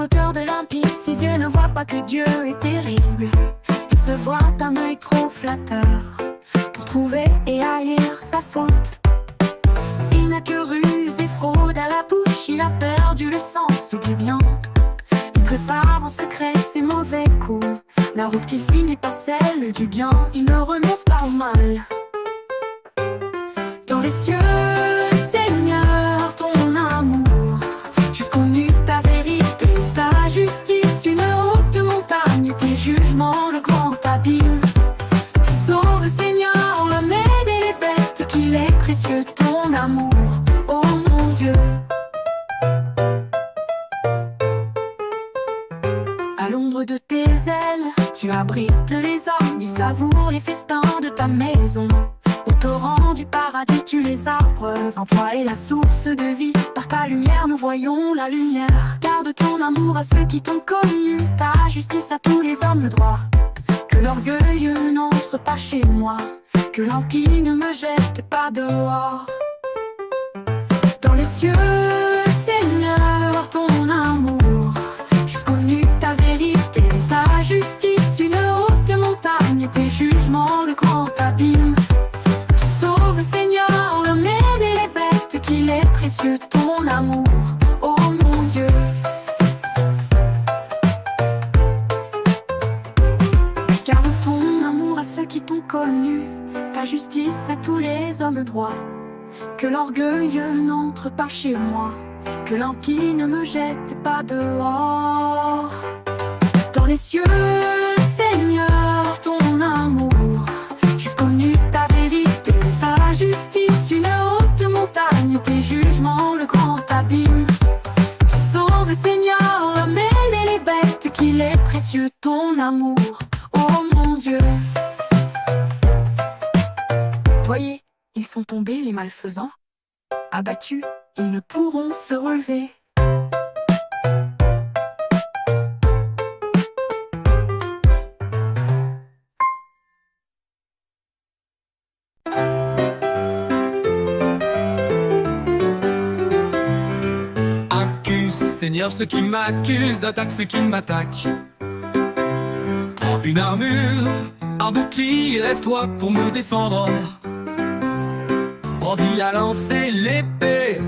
le cœur de l'impie, ses yeux ne voient pas que Dieu est terrible. Il se voit un œil trop flatteur pour trouver et haïr sa faute. Il n'a que ruse et fraude à la bouche, il a perdu le sens du bien. Il prépare en secret ses mauvais coups, la route qu'il suit n'est pas celle du bien. Il ne renonce pas au mal. Dans les cieux, Seigneur, ton amour jusqu'au nu, ta vérité, ta justice, une haute montagne, tes jugements, le grand abîme. Sauve, Seigneur, l'homme et les bêtes, qu'il est précieux ton amour, oh mon Dieu. À l'ombre de tes ailes, tu abrites les hommes, ils savourent les festins de ta maison. Au torrent du paradis, tu les abreuves. En toi est la source de vie. Par ta lumière, nous voyons la lumière. Garde ton amour à ceux qui t'ont connu, ta justice à tous les hommes le droit. Que l'orgueil n'entre pas chez moi, que l'empire ne me jette pas dehors. Dans les cieux, Seigneur, ton amour jusqu'au nu, ta vérité, ta justice, une haute montagne, tes jugements, le grand abîme. Sauve, Seigneur, l'homme et les bêtes, qu'il est précieux ton amour, oh mon Dieu. Garde ton amour à ceux qui t'ont connu, ta justice à tous les hommes droits. Que l'orgueil n'entre pas chez moi, que l'impie ne me jette pas dehors. Dans les cieux, Seigneur, ton amour jusqu'au nu, ta vérité, ta justice, une haute montagne, tes jugements, le grand abîme. Sauve, Seigneur, l'homme et les bêtes, qu'il est précieux ton amour, oh mon Dieu. Voyez, ils sont tombés les malfaisants, abattus, ils ne pourront se relever. Seigneur, ceux qui m'accusent, attaque ceux qui m'attaquent. Prends une armure, un bouclier, lève-toi pour me défendre. Brandis à lancer l'épée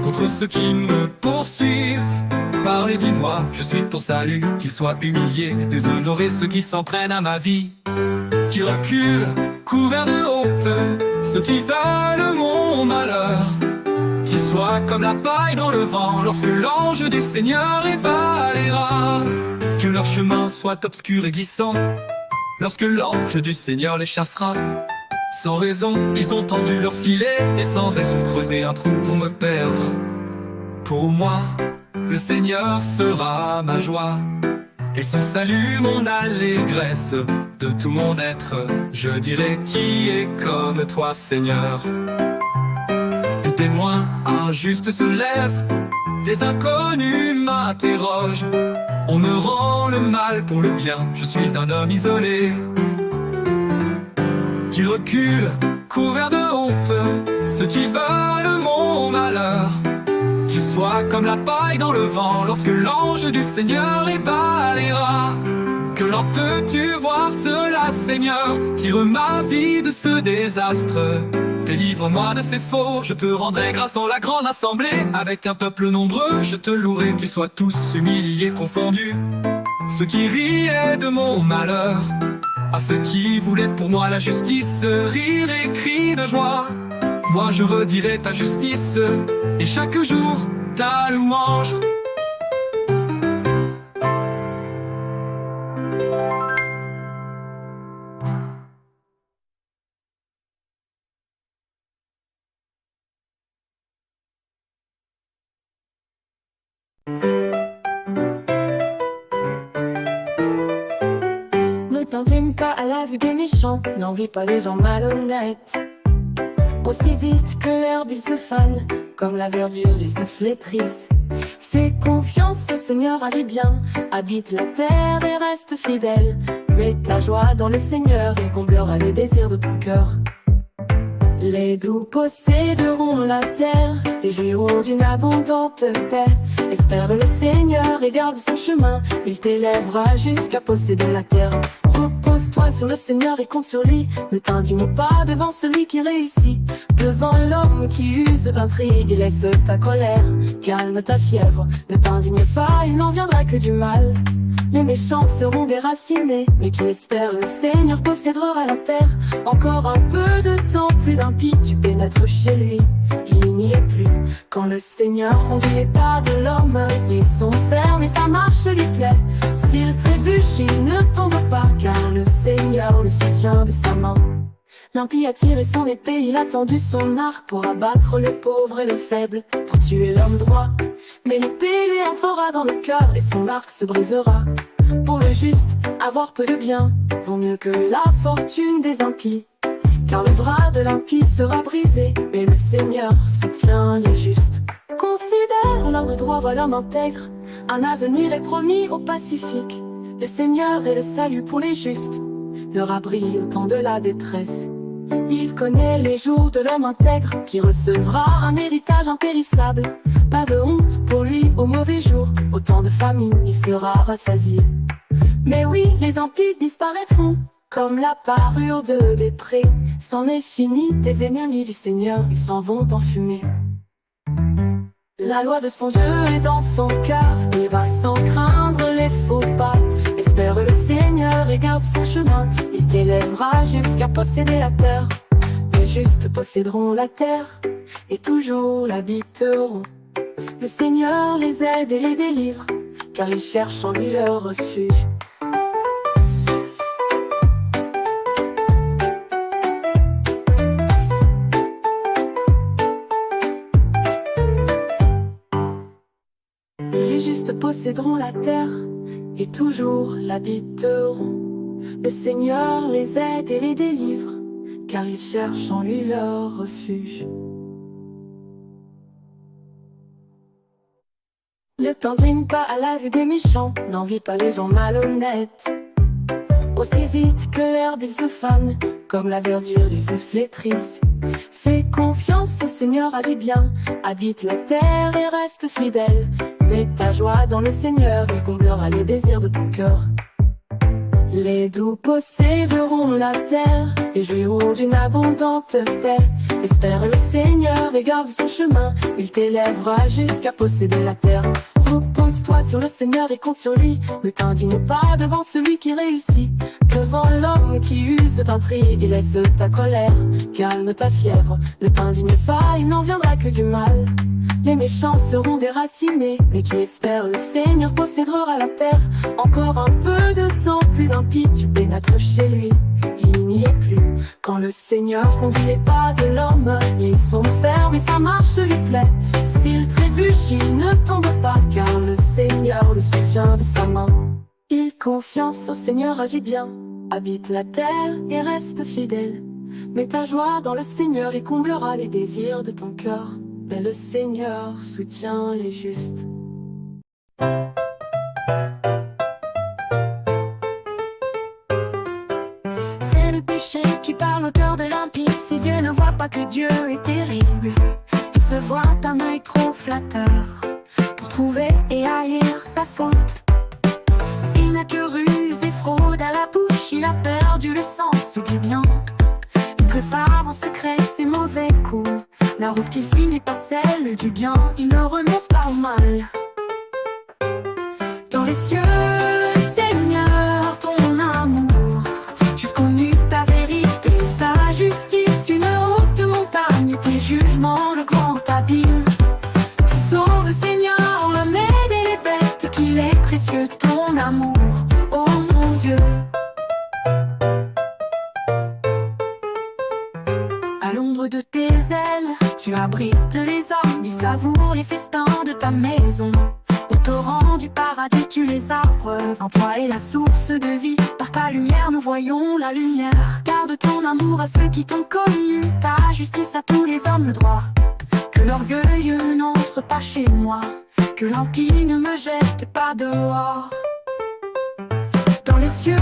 contre ceux qui me poursuivent. Parlez, dis-moi, je suis ton salut. Qu'ils soient humiliés, déshonorés, ceux qui s'en prennent à ma vie. Qui reculent, couverts de honte, ceux qui veulent mon malheur. Qu'ils soient comme la paille dans le vent lorsque l'ange du Seigneur les balayera. Que leur chemin soit obscur et glissant lorsque l'ange du Seigneur les chassera. Sans raison, ils ont tendu leur filet et sans raison creusé un trou pour me perdre. Pour moi, le Seigneur sera ma joie et son salut mon allégresse. De tout mon être, je dirai qui est comme toi, Seigneur. Des témoins injustes se lèvent, des inconnus m'interrogent. On me rend le mal pour le bien, je suis un homme isolé. Qu'ils reculent, couverts de honte, ceux qui veulent mon malheur. Qu'ils soient comme la paille dans le vent lorsque l'ange du Seigneur les balayera. Que l'en peux-tu voir cela, Seigneur? Tire ma vie de ce désastre. Délivre-moi de ces faux, je te rendrai grâce dans la grande assemblée. Avec un peuple nombreux, je te louerai, qu'ils soient tous humiliés, confondus. Ceux qui riaient de mon malheur, à ceux qui voulaient pour moi la justice, rire et cris de joie. Moi je redirai ta justice, et chaque jour ta louange. Ne t'en viens pas à la vue des méchants, n'envie pas les gens malhonnêtes. Aussi vite que l'herbe ils se fanent, comme la verdure ils se flétrissent. Fais confiance au Seigneur, agis bien, habite la terre et reste fidèle. Mets ta joie dans le Seigneur, il comblera les désirs de ton cœur. Les doux posséderont la terre et jouiront d'une abondante paix. Espère le Seigneur et garde son chemin, il t'élèvera jusqu'à posséder la terre. Repose-toi sur le Seigneur et compte sur lui, ne t'indigne pas devant celui qui réussit. Devant l'homme qui use d'intrigue, laisse ta colère, calme ta fièvre. Ne t'indigne pas, il n'en viendra que du mal. Les méchants seront déracinés, mais qui espère le Seigneur possédera la terre. Encore un peu de temps, plus d'impie, tu pénètres chez lui, il n'y est plus. Quand le Seigneur conduit les pas de l'homme, ils sont fermes et sa marche lui plaît. S'il trébuche, il ne tombe pas, car le Seigneur le soutient de sa main. L'impie a tiré son épée, il a tendu son arc pour abattre le pauvre et le faible, pour tuer l'homme droit. Mais l'épée lui entrera dans le cœur et son arc se brisera. Pour le juste, avoir peu de bien vaut mieux que la fortune des impies. Car le bras de l'impie sera brisé, mais le Seigneur soutient les justes. Considère l'homme droit, voilà l'homme intègre, un avenir est promis au Pacifique. Le Seigneur est le salut pour les justes, leur abri au temps de la détresse. Il connaît les jours de l'homme intègre, qui recevra un héritage impérissable. Pas de honte pour lui au mauvais jour, au temps de famine il sera rassasié. Mais oui, les impies disparaîtront, comme la parure des prés. C'en est fini des ennemis du Seigneur, ils s'en vont en fumée. La loi de son jeu est dans son cœur, il va sans craindre les faux pas. Espère le Seigneur et garde son chemin, il t'élèvera jusqu'à posséder la terre. Les justes posséderont la terre et toujours l'habiteront. Le Seigneur les aide et les délivre, car ils cherchent en lui leur refuge. Les justes posséderont la terre et toujours l'habiteront. Le Seigneur les aide et les délivre, car ils cherchent en lui leur refuge. Ne t'indigne pas à la vue des méchants, n'envie pas les gens malhonnêtes. Aussi vite que l'herbe ils se fanent, comme la verdure ils se flétrissent. Fais confiance au Seigneur, agis bien, habite la terre et reste fidèle. Mets ta joie dans le Seigneur, il comblera les désirs de ton cœur. Les doux posséderont la terre et jouiront d'une abondante paix. Espère le Seigneur et garde son chemin, il t'élèvera jusqu'à posséder la terre. Repose-toi sur le Seigneur et compte sur lui, ne t'indigne pas devant celui qui réussit. Devant l'homme qui use d'intrigue, laisse ta colère, calme ta fièvre. Ne t'indigne pas, il n'en viendra que du mal. Les méchants seront déracinés, mais qui espère le Seigneur possédera la terre. Encore un peu de temps, plus d'impie, tu pénètres chez lui, il n'y est plus. Quand le Seigneur conduit les pas de l'homme, ils sont fermes et sa marche lui plaît. S'il trébuche, il ne tombe pas, car le Seigneur le soutient de sa main. Il confiance au Seigneur, agit bien, habite la terre et reste fidèle. Mets ta joie dans le Seigneur et comblera les désirs de ton cœur. Mais le Seigneur soutient les justes. C'est le péché qui parle au cœur de l'impie. Ses yeux ne voient pas que Dieu est terrible. Il se voit un œil trop flatteur pour trouver et haïr sa faute. Il n'a que ruse et fraude à la bouche. Il a perdu le sens du bien. Il prépare en secret ses mauvais coups. La route qu'il suit n'est pas celle du bien, il ne renonce pas au mal. Dans les cieux, Seigneur, ton amour, jusqu'au nu ta vérité, ta justice, une haute montagne, tes jugements, le grand abîme. Tu sauves, Seigneur, l'homme et les bêtes, qu'il est précieux ton amour, oh mon Dieu. À l'ombre de tes ailes, tu abrites les hommes, ils savourent les festins de ta maison. Au torrent du paradis, tu les abreuves. En toi est la source de vie. Par ta lumière, nous voyons la lumière. Garde ton amour à ceux qui t'ont connu, ta justice à tous les hommes le droit. Que l'orgueil n'entre pas chez moi, que l'impie ne me jette pas dehors. Dans les cieux,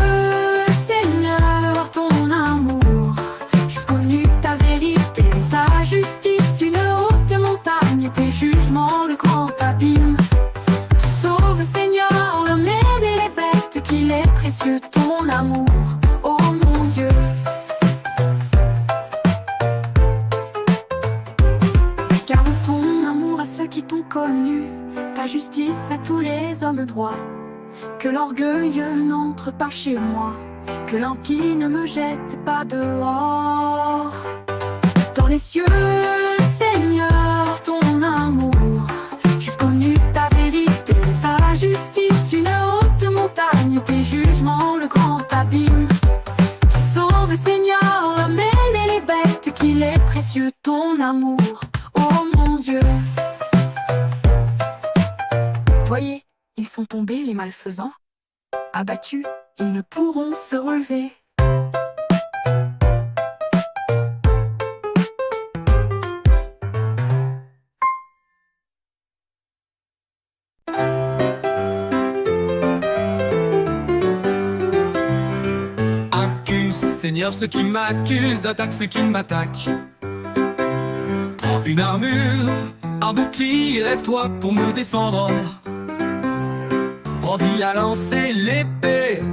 Seigneur, ton amour, jusqu'au nu ta vérité. connu ta justice à tous les hommes droits. Que l'orgueil n'entre pas chez moi, que l'impie ne me jette pas dehors. Dans les cieux, Seigneur, ton amour, jusqu'au nu ta vérité, ta justice, une haute montagne, tes jugements, le grand abîme. Sauve, Seigneur, l'homme et les bêtes, qu'il est précieux ton amour, oh mon Dieu. Voyez, ils sont tombés les malfaisants, abattus, ils ne pourront se relever. Accuse, Seigneur, ceux qui m'accusent, attaque ceux qui m'attaquent. Prends une armure, un bouclier, lève-toi pour me défendre. Brandis à lancer l'épée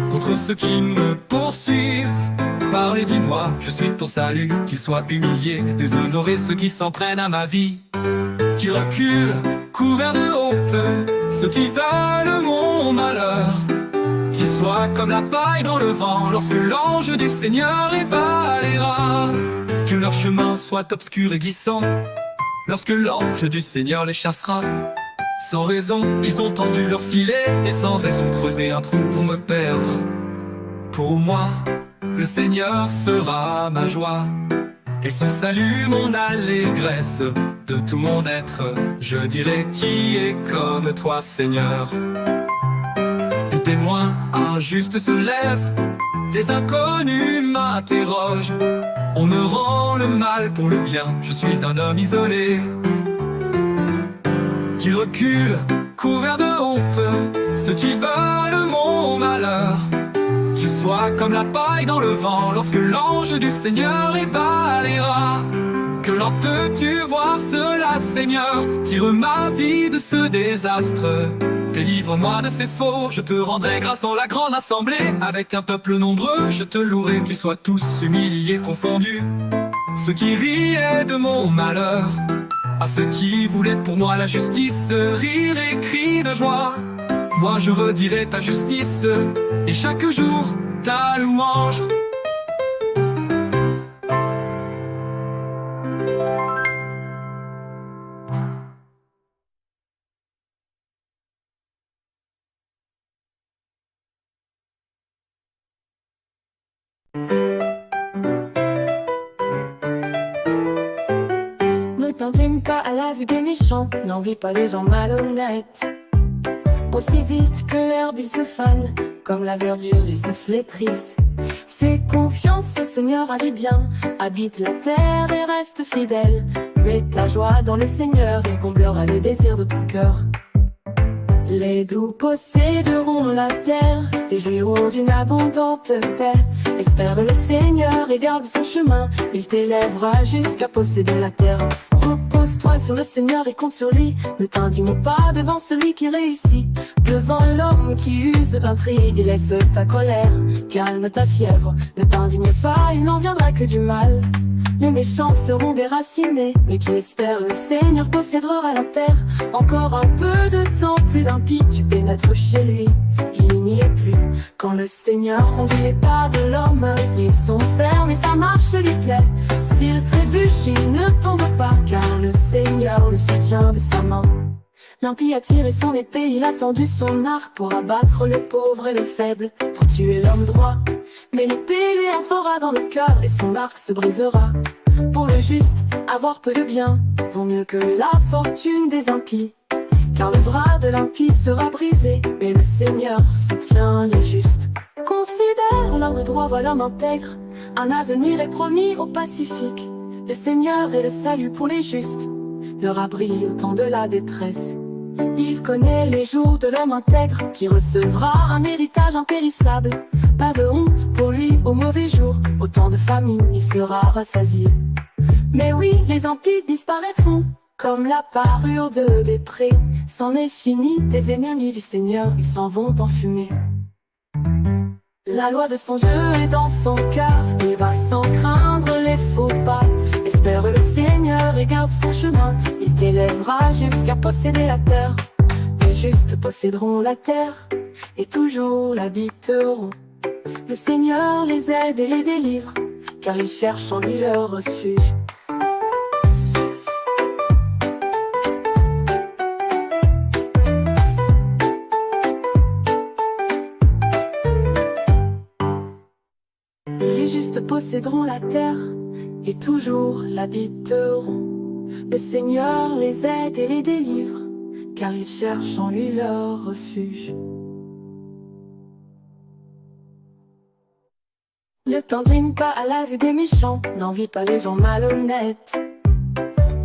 contre ceux qui me poursuivent. Parlez, dis-moi, je suis ton salut, qu'ils soient humiliés, déshonorés ceux qui s'en prennent à ma vie. Qui reculent, couverts de honte, ceux qui veulent mon malheur. Qu'ils soient comme la paille dans le vent lorsque l'ange du Seigneur les balayera. Que leur chemin soit obscur et glissant lorsque l'ange du Seigneur les chassera. Sans raison, ils ont tendu leur filet et sans raison creusé un trou pour me perdre. Pour moi, le Seigneur sera ma joie et son salut mon allégresse. De tout mon être, je dirai qui est comme toi, Seigneur. Des témoins injustes se lèvent, des inconnus m'interrogent. On me rend le mal pour le bien, je suis un homme isolé. Qui recule, couvert de honte, ceux qui veulent mon malheur. Qu'ils soient comme la paille dans le vent lorsque l'ange du Seigneur les balayera. Que leur peux-tu voir cela, Seigneur? Tire ma vie de ce désastre. Délivre-moi de ces faux, je te rendrai grâce en la grande assemblée. Avec un peuple nombreux, je te louerai, qu'ils soient tous humiliés, confondus. Ceux qui riaient de mon malheur, à ceux qui voulaient pour moi la justice, rire et cris de joie. Moi je redirai ta justice, et chaque jour ta louange. Ne t'indigne pas à la vue des méchants, n'envie pas les gens malhonnêtes. Aussi vite que l'herbe ils se fanent, comme la verdure ils se flétrissent. Fais confiance au Seigneur, agis bien, habite la terre et reste fidèle. Mets ta joie dans le Seigneur, il comblera les désirs de ton cœur. Les doux posséderont la terre et jouiront d'une abondante paix. Espère le Seigneur et garde son chemin, il t'élèvera jusqu'à posséder la terre. Repose-toi sur le Seigneur et compte sur lui, ne t'indigne pas devant celui qui réussit. Devant l'homme qui use d'intrigue, laisse ta colère, calme ta fièvre. Ne t'indigne pas, il n'en viendra que du mal. Les méchants seront déracinés, mais qui espère le Seigneur possédera la terre. Encore un peu de temps, plus d'impie, tu pénètres chez lui, il n'y est plus. Quand le Seigneur conduit les pas de l'homme, ils sont fermes et sa marche lui plaît. S'il trébuche, il ne tombe pas, car le Seigneur le soutient de sa main. L'impie a tiré son épée, il a tendu son arc pour abattre le pauvre et le faible, pour tuer l'homme droit. Mais l'épée lui entrera dans le cœur et son arc se brisera. Pour le juste, avoir peu de bien vaut mieux que la fortune des impies. Car le bras de l'impie sera brisé, mais le Seigneur soutient les justes. Considère l'homme droit, voilà l'homme intègre, un avenir est promis au Pacifique. Le Seigneur est le salut pour les justes, leur abri au temps de la détresse. Il connaît les jours de l'homme intègre, qui recevra un héritage impérissable. Pas de honte pour lui au mauvais jour, au temps de famine il sera rassasié. Mais oui, les impies disparaîtront, comme la parure des prés. C'en est fini des ennemis du Seigneur, ils s'en vont en fumée. La loi de son Dieu est dans son cœur, il va sans craindre les faux pas. Espère le Seigneur et garde son chemin, il t'élèvera jusqu'à posséder la terre. Les justes posséderont la terre et toujours l'habiteront. Le Seigneur les aide et les délivre, car ils cherchent en lui leur refuge. Les justes posséderont la terre et toujours l'habiteront. Le Seigneur les aide et les délivre, car ils cherchent en lui leur refuge. Ne t'indigne pas à la vue des méchants, n'envie pas les gens malhonnêtes.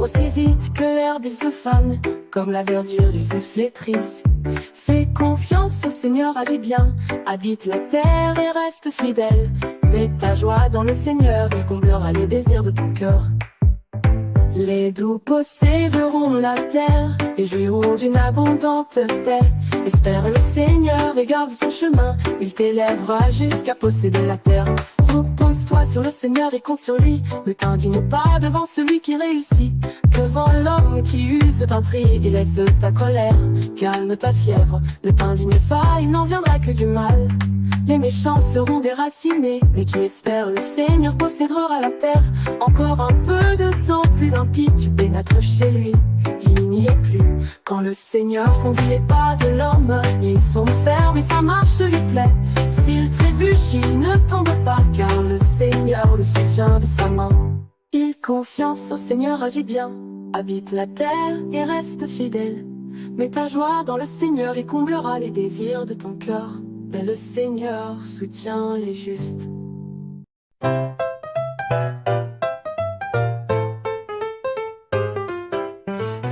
Aussi vite que l'herbe ils se fanent, comme la verdure ils se flétrissent. Fais confiance au Seigneur, agis bien, habite la terre et reste fidèle. Mets ta joie dans le Seigneur, il comblera les désirs de ton cœur. Les doux posséderont la terre et jouiront d'une abondante paix. Espère le Seigneur et garde son chemin, il t'élèvera jusqu'à posséder la terre. Repose-toi sur le Seigneur et compte sur lui, ne t'indigne pas devant celui qui réussit. Devant l'homme qui use d'intrigue et laisse ta colère, calme ta fièvre, ne t'indigne pas, il n'en viendra que du mal. Les méchants seront déracinés, mais qui espère le Seigneur possédera la terre. Encore un peu de temps, plus d'impie, tu pénètres chez lui, il n'y est plus. Quand le Seigneur conduit les pas de l'homme, ils sont fermes et sa marche lui plaît. S'il trébuche, il ne tombe pas, car le Seigneur le soutient de sa main. Il confiance au Seigneur, agit bien, habite la terre et reste fidèle. Mets ta joie dans le Seigneur, il comblera les désirs de ton cœur. Mais le Seigneur soutient les justes.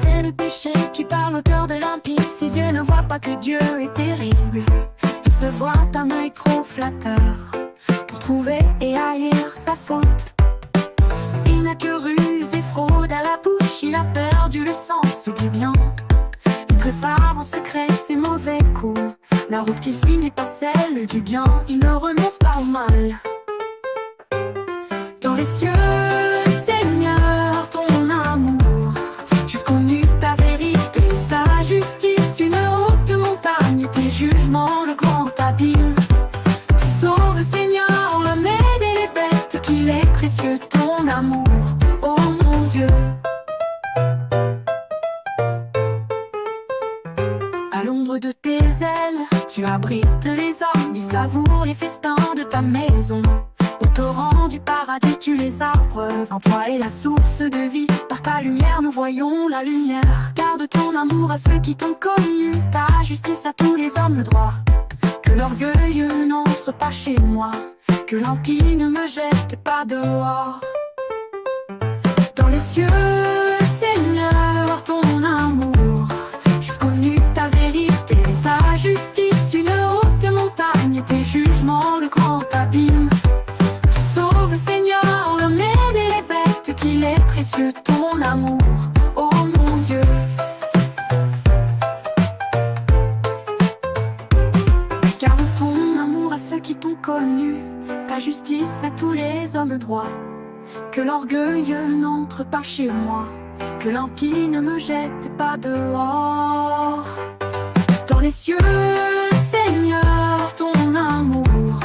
C'est le péché qui parle au cœur de l'impie. Ses yeux ne voient pas que Dieu est terrible. Il se voit un œil trop flatteur pour trouver et haïr sa faute. Il n'a que ruse et fraude à la bouche. Il a perdu le sens du bien. Il prépare en secret ses mauvais coups. La route qu'il suit n'est pas celle du bien, il ne renonce pas au mal. Dans les cieux, Seigneur, ton amour, jusqu'au nu ta vérité, ta justice, une haute montagne, tes jugements, le grand abîme. Sauve, Seigneur, l'homme et les bêtes, qu'il est précieux ton amour, oh mon Dieu. À l'ombre de tes ailes, tu abrites les hommes, ils savourent les festins de ta maison. Au torrent du paradis, tu les abreuves, en toi est la source de vie. Par ta lumière, nous voyons la lumière. Garde ton amour à ceux qui t'ont connu, ta justice à tous les hommes le droit. Que l'orgueil n'entre pas chez moi, que l'impie ne me jette pas dehors. Dans les cieux, Seigneur, ton amour, jusqu'au nu ta vérité, ta justice, une haute montagne, tes jugements, le grand abîme. Sauve, Seigneur, l'homme et les bêtes, qu'il est précieux ton amour, oh mon Dieu. Garde ton amour à ceux qui t'ont connu, ta justice à tous les hommes droits. Que l'orgueil n'entre pas chez moi, que l'impie ne me jette pas dehors. Dans les cieux, Seigneur, ton amour,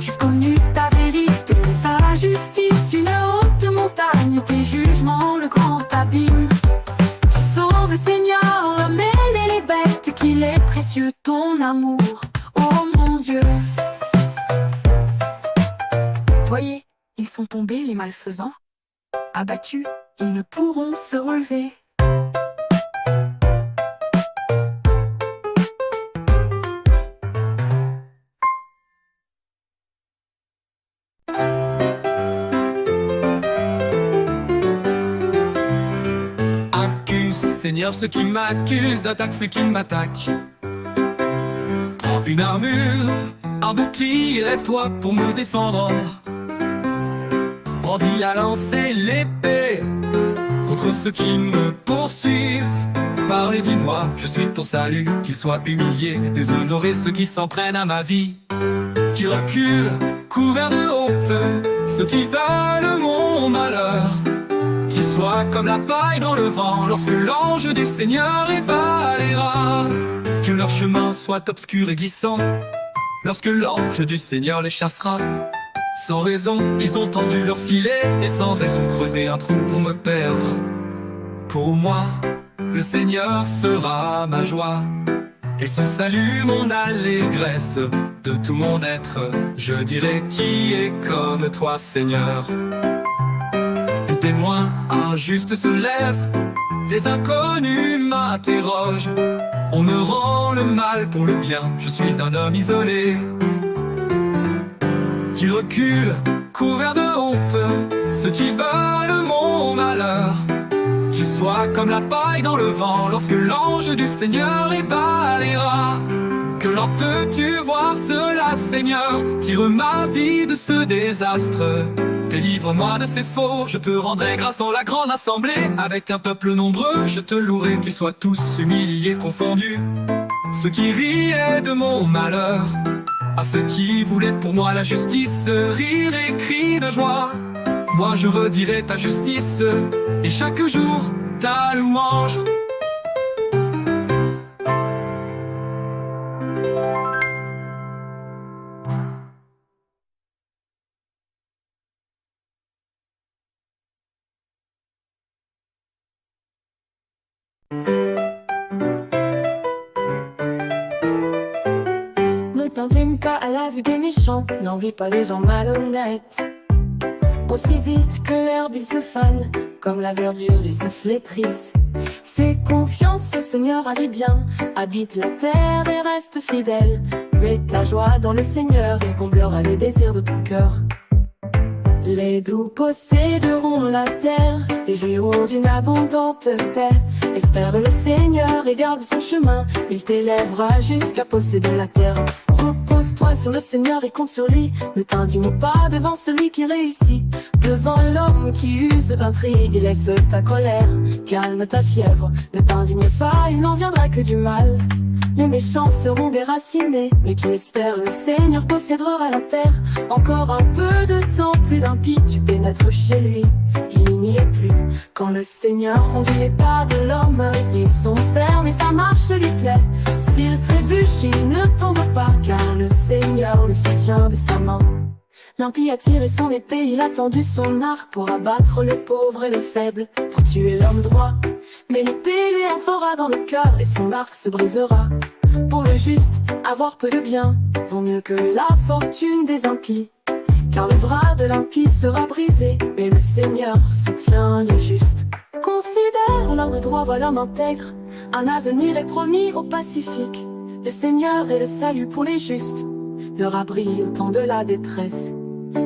jusqu'au nu ta vérité, ta justice, une haute montagne, tes jugements, le grand abîme. Sauve, Seigneur, l'homme et les bêtes, qu'il est précieux ton amour, oh mon Dieu. Voyez, ils sont tombés les malfaisants, abattus, ils ne pourront se relever. Accuse, Seigneur, ceux qui m'accusent, attaque ceux qui m'attaquent. Prends une armure, un bouclier, lève-toi pour me défendre. Brandis à lancer l'épée contre ceux qui me poursuivent. Parlez, dis-moi, je suis ton salut. Qu'ils soient humiliés, déshonorés ceux qui s'en prennent à ma vie. Qui reculent, couverts de honte, ceux qui veulent mon malheur. Qu'ils soient sois comme la paille dans le vent lorsque l'ange du Seigneur les balayera. Que leur chemin soit obscur et glissant lorsque l'ange du Seigneur les chassera. Sans raison, ils ont tendu leur filet et sans raison creusé un trou pour me perdre. Pour moi, le Seigneur sera ma joie et son salut mon allégresse. De tout mon être, je dirai qui est comme toi, Seigneur. Les témoins injustes se lèvent, les inconnus m'interrogent. On me rend le mal pour le bien, je suis un homme isolé. Qu'ils reculent, couverts de honte, ceux qui veulent mon malheur. Qu'ils soient comme la paille dans le vent lorsque l'ange du Seigneur les balayera. Que l'en peux-tu voir cela, Seigneur? Tire ma vie de ce désastre. Délivre-moi de ces faux, je te rendrai grâce dans la grande assemblée. Avec un peuple nombreux, je te louerai, qu'ils soient tous humiliés, confondus. Ceux qui riaient de mon malheur, à ceux qui voulaient pour moi la justice, rire et cris de joie. Moi je redirai ta justice, et chaque jour ta louange. Ne t'indigne pas à la vue des méchants, n'envie pas les gens malhonnêtes. Aussi vite que l'herbe ils se fanent, comme la verdure ils se flétrissent. Fais confiance au Seigneur, agis bien, habite la terre et reste fidèle. Mets ta joie dans le Seigneur, il comblera les désirs de ton cœur. Les doux posséderont la terre et jouiront d'une abondante paix. Espère le Seigneur et garde son chemin, il t'élèvera jusqu'à posséder la terre. Repose-toi sur le Seigneur et compte sur lui, ne t'indigne pas devant celui qui réussit. Devant l'homme qui use d'intrigue, laisse ta colère, calme ta fièvre. Ne t'indigne pas, il n'en viendra que du mal. Les méchants seront déracinés, mais qui espère le Seigneur possédera la terre. Encore un peu de temps, plus d'impie, tu pénètres chez lui, il n'y est plus. Quand le Seigneur conduit les pas de l'homme, ils sont fermes et sa marche lui plaît. S'il trébuche, il ne tombe pas, car le Seigneur le soutient de sa main. L'impie a tiré son épée, il a tendu son arc pour abattre le pauvre et le faible, pour tuer l'homme droit. Mais l'épée lui entrera dans le cœur et son arc se brisera. Pour le juste, avoir peu de bien vaut mieux que la fortune des impies. Car le bras de l'impie sera brisé, mais le Seigneur soutient les justes. Considère l'homme droit, voilà l'homme intègre, un avenir est promis au Pacifique. Le Seigneur est le salut pour les justes, leur abri au temps de la détresse.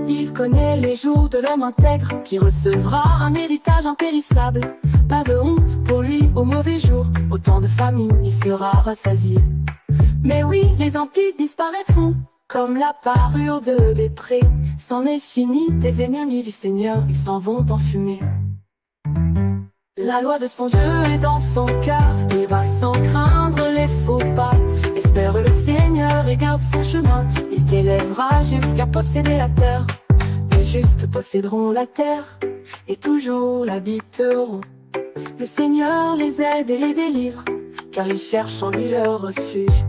Il connaît les jours de l'homme intègre, qui recevra un héritage impérissable. Pas de honte pour lui au mauvais jour, au temps de famine il sera rassasié. Mais oui, les impies disparaîtront, comme la parure de prés. C'en est fini des ennemis du Seigneur, ils s'en vont en fumée. La loi de son Dieu est dans son cœur, il va sans craindre les faux pas. Espère le Seigneur et garde son chemin, il t'élèvera jusqu'à posséder la terre. Les justes posséderont la terre et toujours l'habiteront. Le Seigneur les aide et les délivre, car ils cherchent en lui leur refuge.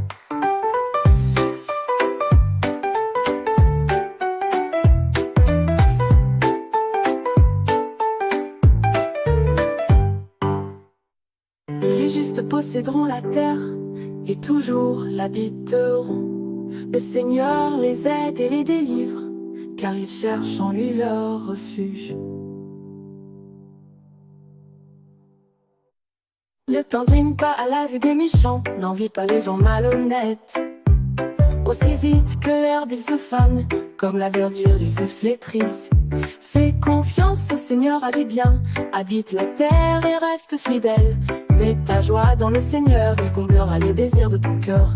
Les justes posséderont la terre et toujours l'habiteront. Le Seigneur les aide et les délivre, car ils cherchent en lui leur refuge. Ne t'indigne pas à la vue des méchants, n'envie pas les gens malhonnêtes. Aussi vite que l'herbe ils se fanent, comme la verdure ils se flétrissent. Fais confiance au Seigneur, agis bien, habite la terre et reste fidèle. Mets ta joie dans le Seigneur, il comblera les désirs de ton cœur.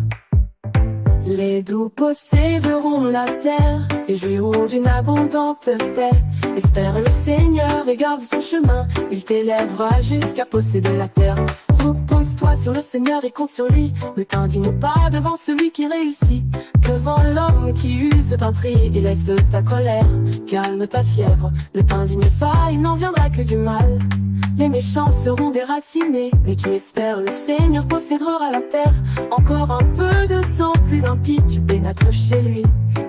Les doux posséderont la terre et jouiront d'une abondante paix. Espère le Seigneur et garde son chemin, il t'élèvera jusqu'à posséder la terre. Repose-toi sur le Seigneur et compte sur lui, ne t'indigne pas devant celui qui réussit. Devant l'homme qui use d'intrigue, laisse ta colère, calme ta fièvre. Ne t'indigne pas, il n'en viendra que du mal. Les méchants seront déracinés, mais qui espère le Seigneur possédera la terre. Encore un peu de temps, plus d'impie, tu pénètres chez lui.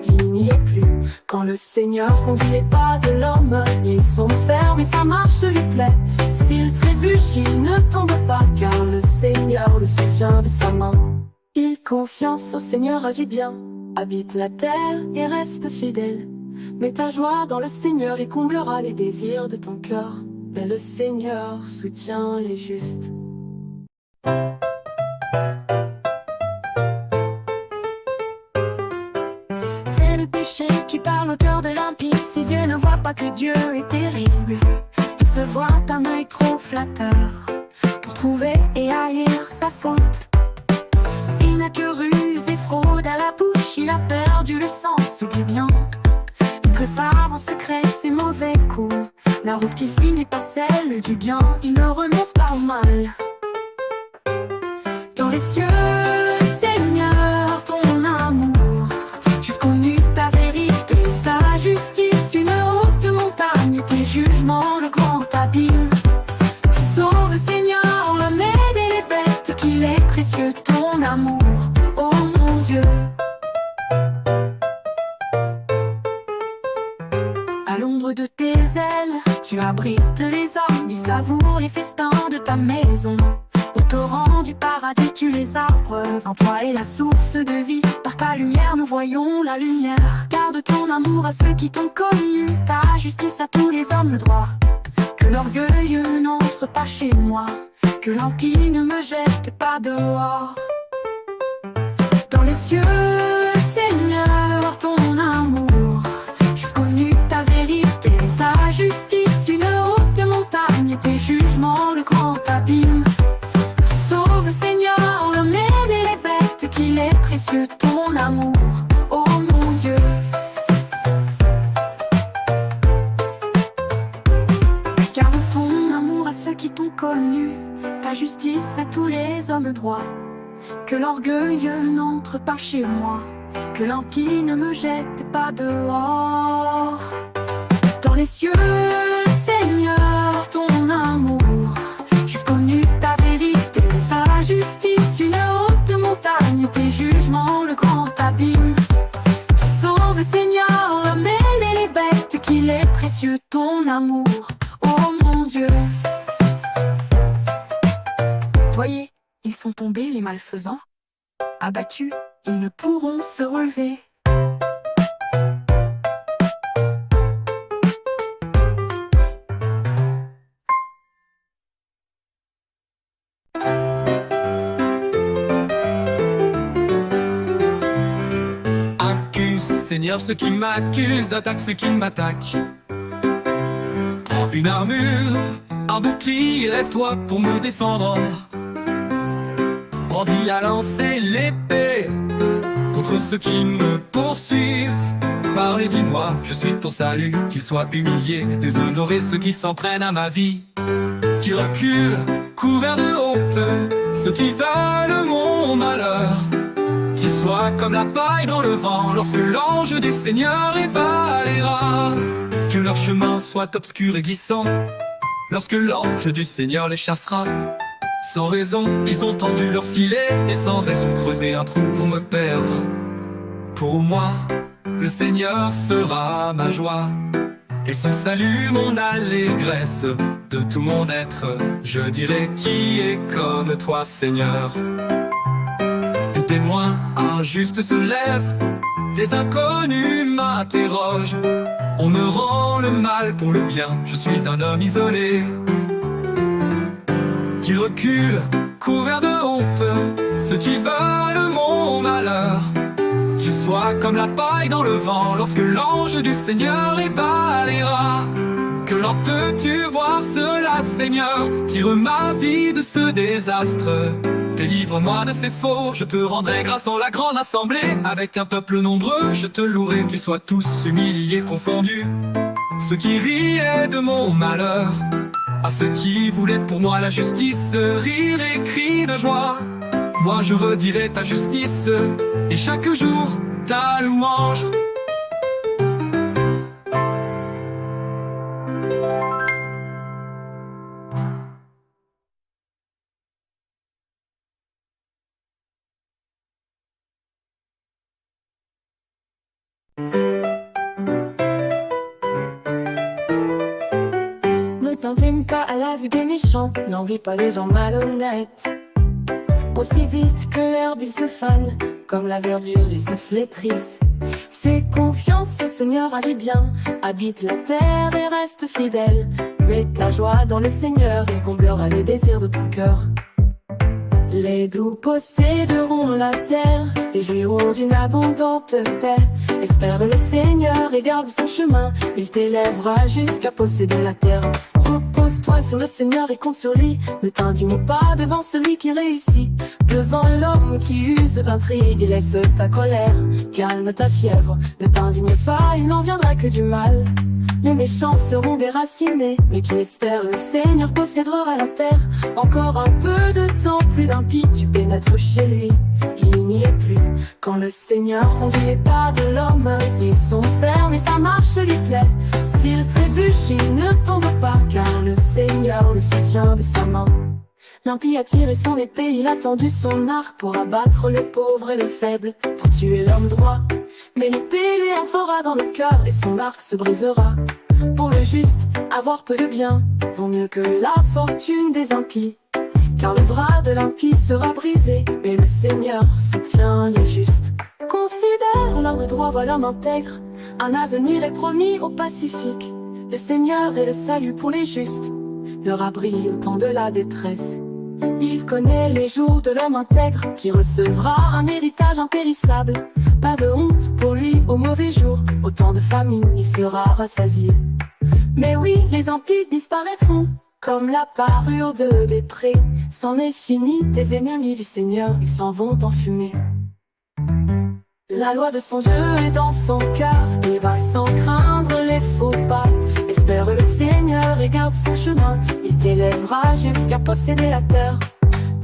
Il n'y est plus. Quand le Seigneur conduit les pas de l'homme, ils sont fermes et sa marche lui plaît. S'il trébuche, il ne tombe pas, car le Seigneur le soutient de sa main. Il confiance au Seigneur, agit bien, habite la terre et reste fidèle. Mets ta joie dans le Seigneur, il comblera les désirs de ton cœur. Mais le Seigneur soutient les justes. C'est le péché qui parle au cœur de l'impie. Ses yeux ne voient pas que Dieu est terrible. Il se voit un œil trop flatteur pour trouver et haïr sa faute. Il n'a que ruse et fraude à la bouche. Il a perdu le sens du bien. Il prépare en secret ses mauvais coups. La route qu'il suit n'est pas celle du bien. Il ne renonce pas au mal. Dans les cieux, Seigneur, ton amour jusqu'aux nues, ta vérité, ta justice, une haute montagne, tes jugements, le grand abîme. Tu sauves, Seigneur, l'homme et les bêtes, qu'il est précieux ton amour, oh mon Dieu. À l'ombre de tes ailes, tu abrites les hommes, ils savourent les festins de ta maison. Au torrent du paradis, tu les abreuves. En toi est la source de vie. Par ta lumière, nous voyons la lumière. Garde ton amour à ceux qui t'ont connu, ta justice à tous les hommes, le droit. Que l'orgueil n'entre pas chez moi, que l'impie ne me jette pas dehors. Dans les cieux, Seigneur, ton amour jusqu'aux nues, ta vérité, ta justice, une haute montagne, tes jugements, le grand abîme. Sauve, Seigneur, l'homme et les bêtes, qu'il est précieux ton amour, oh mon Dieu. Garde ton amour à ceux qui t'ont connu, ta justice à tous les hommes droits. Que l'orgueil n'entre pas chez moi, que l'impie ne me jette pas dehors. Dans les cieux, Seigneur, ton amour jusqu'aux nues, ta vérité, ta justice, une haute montagne, tes jugements, le grand abîme. Sauve, Seigneur, l'homme et les bêtes, qu'il est précieux ton amour, oh mon Dieu. Voyez, ils sont tombés les malfaisants, abattus, ils ne pourront se relever. Accuse, Seigneur, ceux qui m'accusent, attaque ceux qui m'attaquent. Prends une armure, un bouclier, lève-toi pour me défendre. Brandis à lancer l'épée contre ceux qui me poursuivent. Parlez, dis-moi, je suis ton salut. Qu'ils soient humiliés, déshonorés, ceux qui s'en prennent à ma vie. Qui reculent, couverts de honte, ceux qui veulent mon malheur. Qu'ils soient comme la paille dans le vent lorsque l'ange du Seigneur les balayera. Que leur chemin soit obscur et glissant lorsque l'ange du Seigneur les chassera. Sans raison, ils ont tendu leur filet et sans raison creusé un trou pour me perdre. Pour moi, le Seigneur sera ma joie et son salut mon allégresse. De tout mon être, je dirai qui est comme toi, Seigneur. Les témoins injustes se lèvent, les inconnus m'interrogent. On me rend le mal pour le bien, je suis un homme isolé. Qui reculent, couverts de honte, ceux qui veulent mon malheur. Qu'ils soient comme la paille dans le vent lorsque l'ange du Seigneur les balayera. Que leur peux-tu voir cela, Seigneur? Tire ma vie de ce désastre. Délivre-moi de ces faux, je te rendrai grâce en la grande assemblée. Avec un peuple nombreux, je te louerai, qu'ils soient tous humiliés, confondus. Ceux qui riaient de mon malheur, à ceux qui voulaient pour moi la justice, rire et cris de joie. Moi je redirai ta justice, et chaque jour ta louange. t'indigne pas à la vue des méchants, n'envie pas les gens malhonnêtes. Aussi vite que l'herbe ils se fanent, comme la verdure ils se flétrissent. Fais confiance au Seigneur, agis bien, habite la terre et reste fidèle. Mets ta joie dans le Seigneur, il comblera les désirs de ton cœur. Les doux posséderont la terre et jouiront d'une abondante paix. Espère le Seigneur et garde son chemin, il t'élèvera jusqu'à posséder la terre. Repose-toi sur le Seigneur et compte sur lui, ne t'indigne pas devant celui qui réussit. Devant l'homme qui use d'intrigue, laisse ta colère, calme ta fièvre. Ne t'indigne pas, il n'en viendra que du mal. Les méchants seront déracinés, mais qui espère le Seigneur possédera la terre. Encore un peu de temps, plus d'impie, tu pénètres chez lui, il n'y est plus. Quand le Seigneur conduit pas de l'homme, ils sont fermes et sa marche lui plaît. S'il trébuche, il ne tombe pas, car le Seigneur le soutient de sa main. L'impie a tiré son épée, il a tendu son arc pour abattre le pauvre et le faible, pour tuer l'homme droit. Mais l'épée lui entrera dans le cœur et son arc se brisera. Pour le juste, avoir peu de bien vaut mieux que la fortune des impies. Car le bras de l'impie sera brisé, mais le Seigneur soutient les justes. Considère l'homme droit, voilà l'homme intègre, un avenir est promis au Pacifique. Le Seigneur est le salut pour les justes, leur abri au temps de la détresse. Il connaît les jours de l'homme intègre, qui recevra un héritage impérissable. Pas de honte pour lui au mauvais jour, au temps de famine il sera rassasié. Mais oui, les impies disparaîtront, comme la parure des prés. C'en est fini des ennemis du Seigneur, ils s'en vont en fumée. La loi de son Dieu est dans son cœur, il va sans craindre les faux pas. Espère le Seigneur et garde son chemin, il t'élèvera jusqu'à posséder la terre.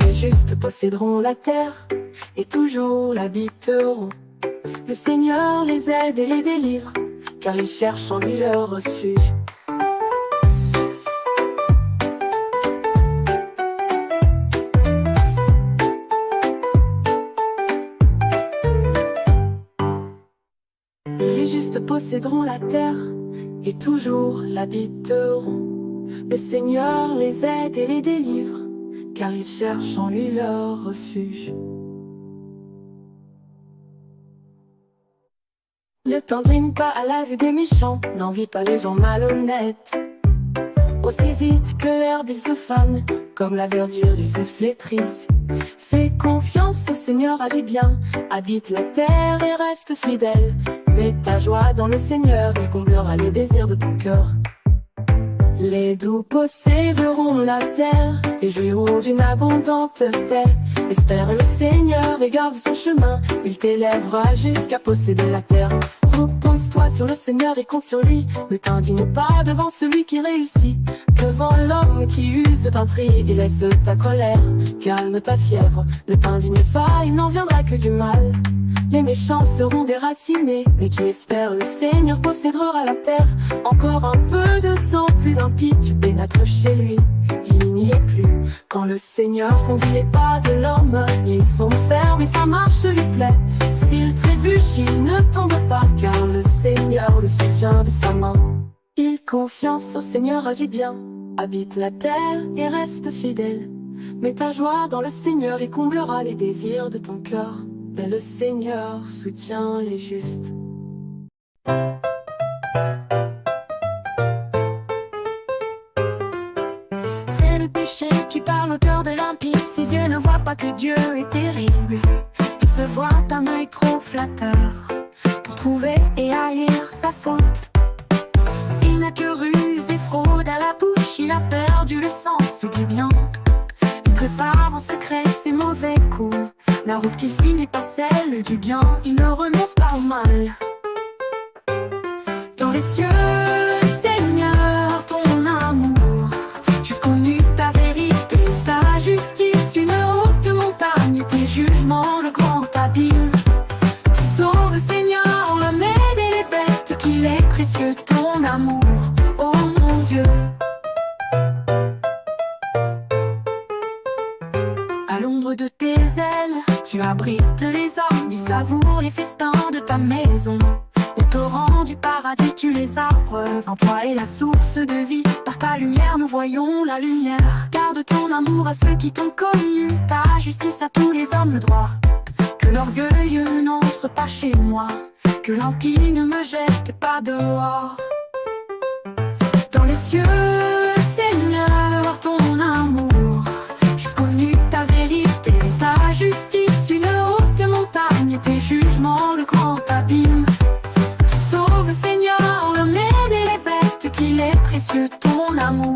Les justes posséderont la terre et toujours l'habiteront. Le Seigneur les aide et les délivre, car ils cherchent en lui leur refuge. Les justes posséderont la terre et toujours l'habiteront. Le Seigneur les aide et les délivre, car ils cherchent en lui leur refuge. Ne t'indigne pas à la vue des méchants, n'envie pas les gens malhonnêtes. Aussi vite que l'herbe ils se fanent, comme la verdure ils se flétrissent. Fais confiance au Seigneur, agis bien, habite la terre et reste fidèle. Mets ta joie dans le Seigneur, il comblera les désirs de ton cœur. Les doux posséderont la terre et jouiront d'une abondante paix. Espère le Seigneur et garde son chemin, il t'élèvera jusqu'à posséder la terre. Repose-toi sur le Seigneur et compte sur lui, ne t'indigne pas devant celui qui réussit. Devant l'homme qui use d'intrigue, laisse ta colère, calme ta fièvre. Ne t'indigne pas, il n'en viendra que du mal. Les méchants seront déracinés, mais qui espère le Seigneur possédera la terre. Encore un peu de temps, plus d'impie, tu pénètres chez lui, il n'y est plus. Quand le Seigneur conduit pas de l'homme, ils sont fermes et sa marche lui plaît. S'il trébuche, il ne tombe pas, car le Seigneur le soutient de sa main. Il confiance au Seigneur, agit bien, habite la terre et reste fidèle. Mets ta joie dans le Seigneur, il comblera les désirs de ton cœur. Mais le Seigneur soutient les justes. C'est le péché qui parle au cœur de l'impie. Ses yeux ne voient pas que Dieu est terrible. Il se voit un œil trop flatteur pour trouver et haïr sa faute. Il n'a que ruse et fraude à la bouche. Il a perdu le sens du bien. Il prépare en secret ses mauvais coups. La route qu'il suit n'est pas celle du bien, il ne renonce pas au mal. Dans les cieux, Seigneur, ton amour, jusqu'au nu ta vérité, ta justice, une haute montagne, tes jugements, le grand abîme. Tu sauves, Seigneur, l'homme et les bêtes, qu'il est précieux ton amour, oh mon Dieu. À l'ombre de tes ailes, tu abrites les hommes, ils savourent les festins de ta maison. On torrents du paradis, tu les abreuves. En toi est la source de vie. Par ta lumière, nous voyons la lumière. Garde ton amour à ceux qui t'ont connu, ta justice à tous les hommes le droit. Que l'orgueil n'entre pas chez moi, que l'empire ne me jette pas dehors. Dans les cieux, Seigneur, ton amour, jusqu'au nu ta vérité, ta justice, une haute montagne, tes jugements, le grand abîme. Tu sauves, Seigneur, l'homme et les bêtes, qu'il est précieux ton amour,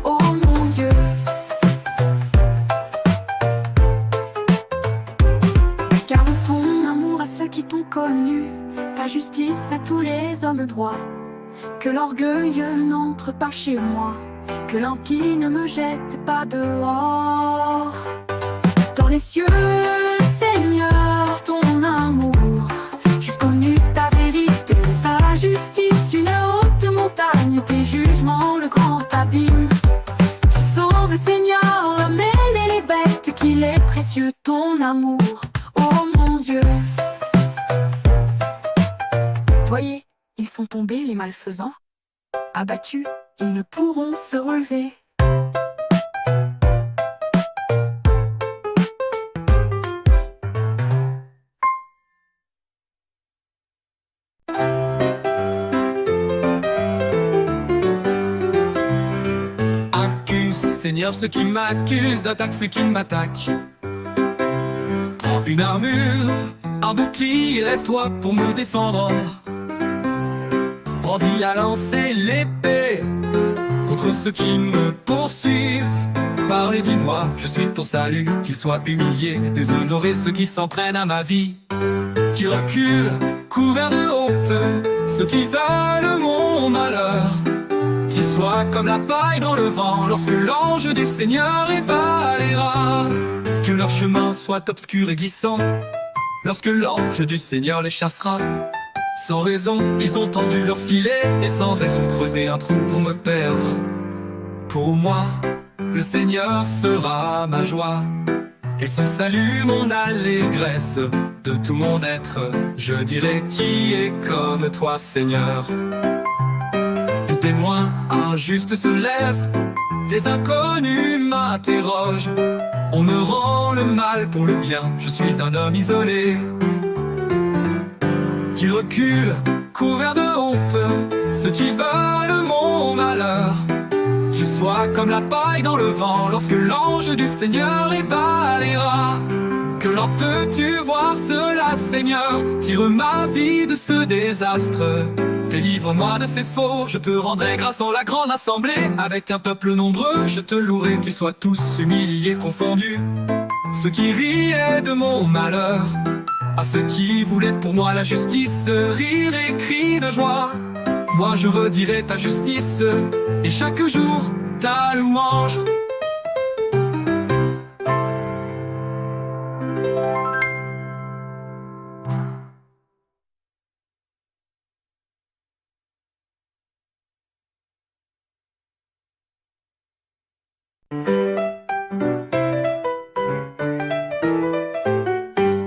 oh mon Dieu. Garde ton amour à ceux qui t'ont connu, ta justice à tous les hommes droits. Que l'orgueil n'entre pas chez moi, que l'empire ne me jette pas dehors. Dans les cieux, Seigneur, ton amour, jusqu'au nu ta vérité, ta justice, une haute montagne, tes jugements, le grand abîme. Tu sauves, Seigneur, l'homme et les bêtes, qu'il est précieux ton amour, oh mon Dieu. Voyez, ils sont tombés les malfaisants, abattus, ils ne pourront se relever. Accuse, Seigneur, ceux qui m'accusent, attaque ceux qui m'attaquent. Prends une armure, un bouclier, lève-toi pour me défendre. Brandis à lancer l'épée contre ceux qui me poursuivent. Parlez, dis-moi, je suis ton salut, qu'ils soient humiliés, déshonorés ceux qui s'en prennent à ma vie. Qui reculent, couverts de honte, ceux qui veulent mon malheur. Qu'ils soient comme la paille dans le vent, lorsque l'ange du Seigneur les balayera. Que leur chemin soit obscur et glissant, lorsque l'ange du Seigneur les chassera. Sans raison, ils ont tendu leur filet, et sans raison creusé un trou pour me perdre. Pour moi, le Seigneur sera ma joie, et son salut mon allégresse. De tout mon être, je dirai qui est comme toi, Seigneur. Des témoins injustes se lèvent, les inconnus m'interrogent. On me rend le mal pour le bien, je suis un homme isolé. Qui recule, couvert de honte, ceux qui veulent mon malheur. Je sois comme la paille dans le vent, lorsque l'ange du Seigneur les balayera. Que l'en peux-tu voir cela, Seigneur? Tire ma vie de ce désastre, délivre-moi de ces faux. Je te rendrai grâce en la grande assemblée, avec un peuple nombreux, je te louerai. Qu'ils soient tous humiliés, confondus, ceux qui riaient de mon malheur. À ceux qui voulaient pour moi la justice, rire et cris de joie. Moi je redirai ta justice, et chaque jour ta louange.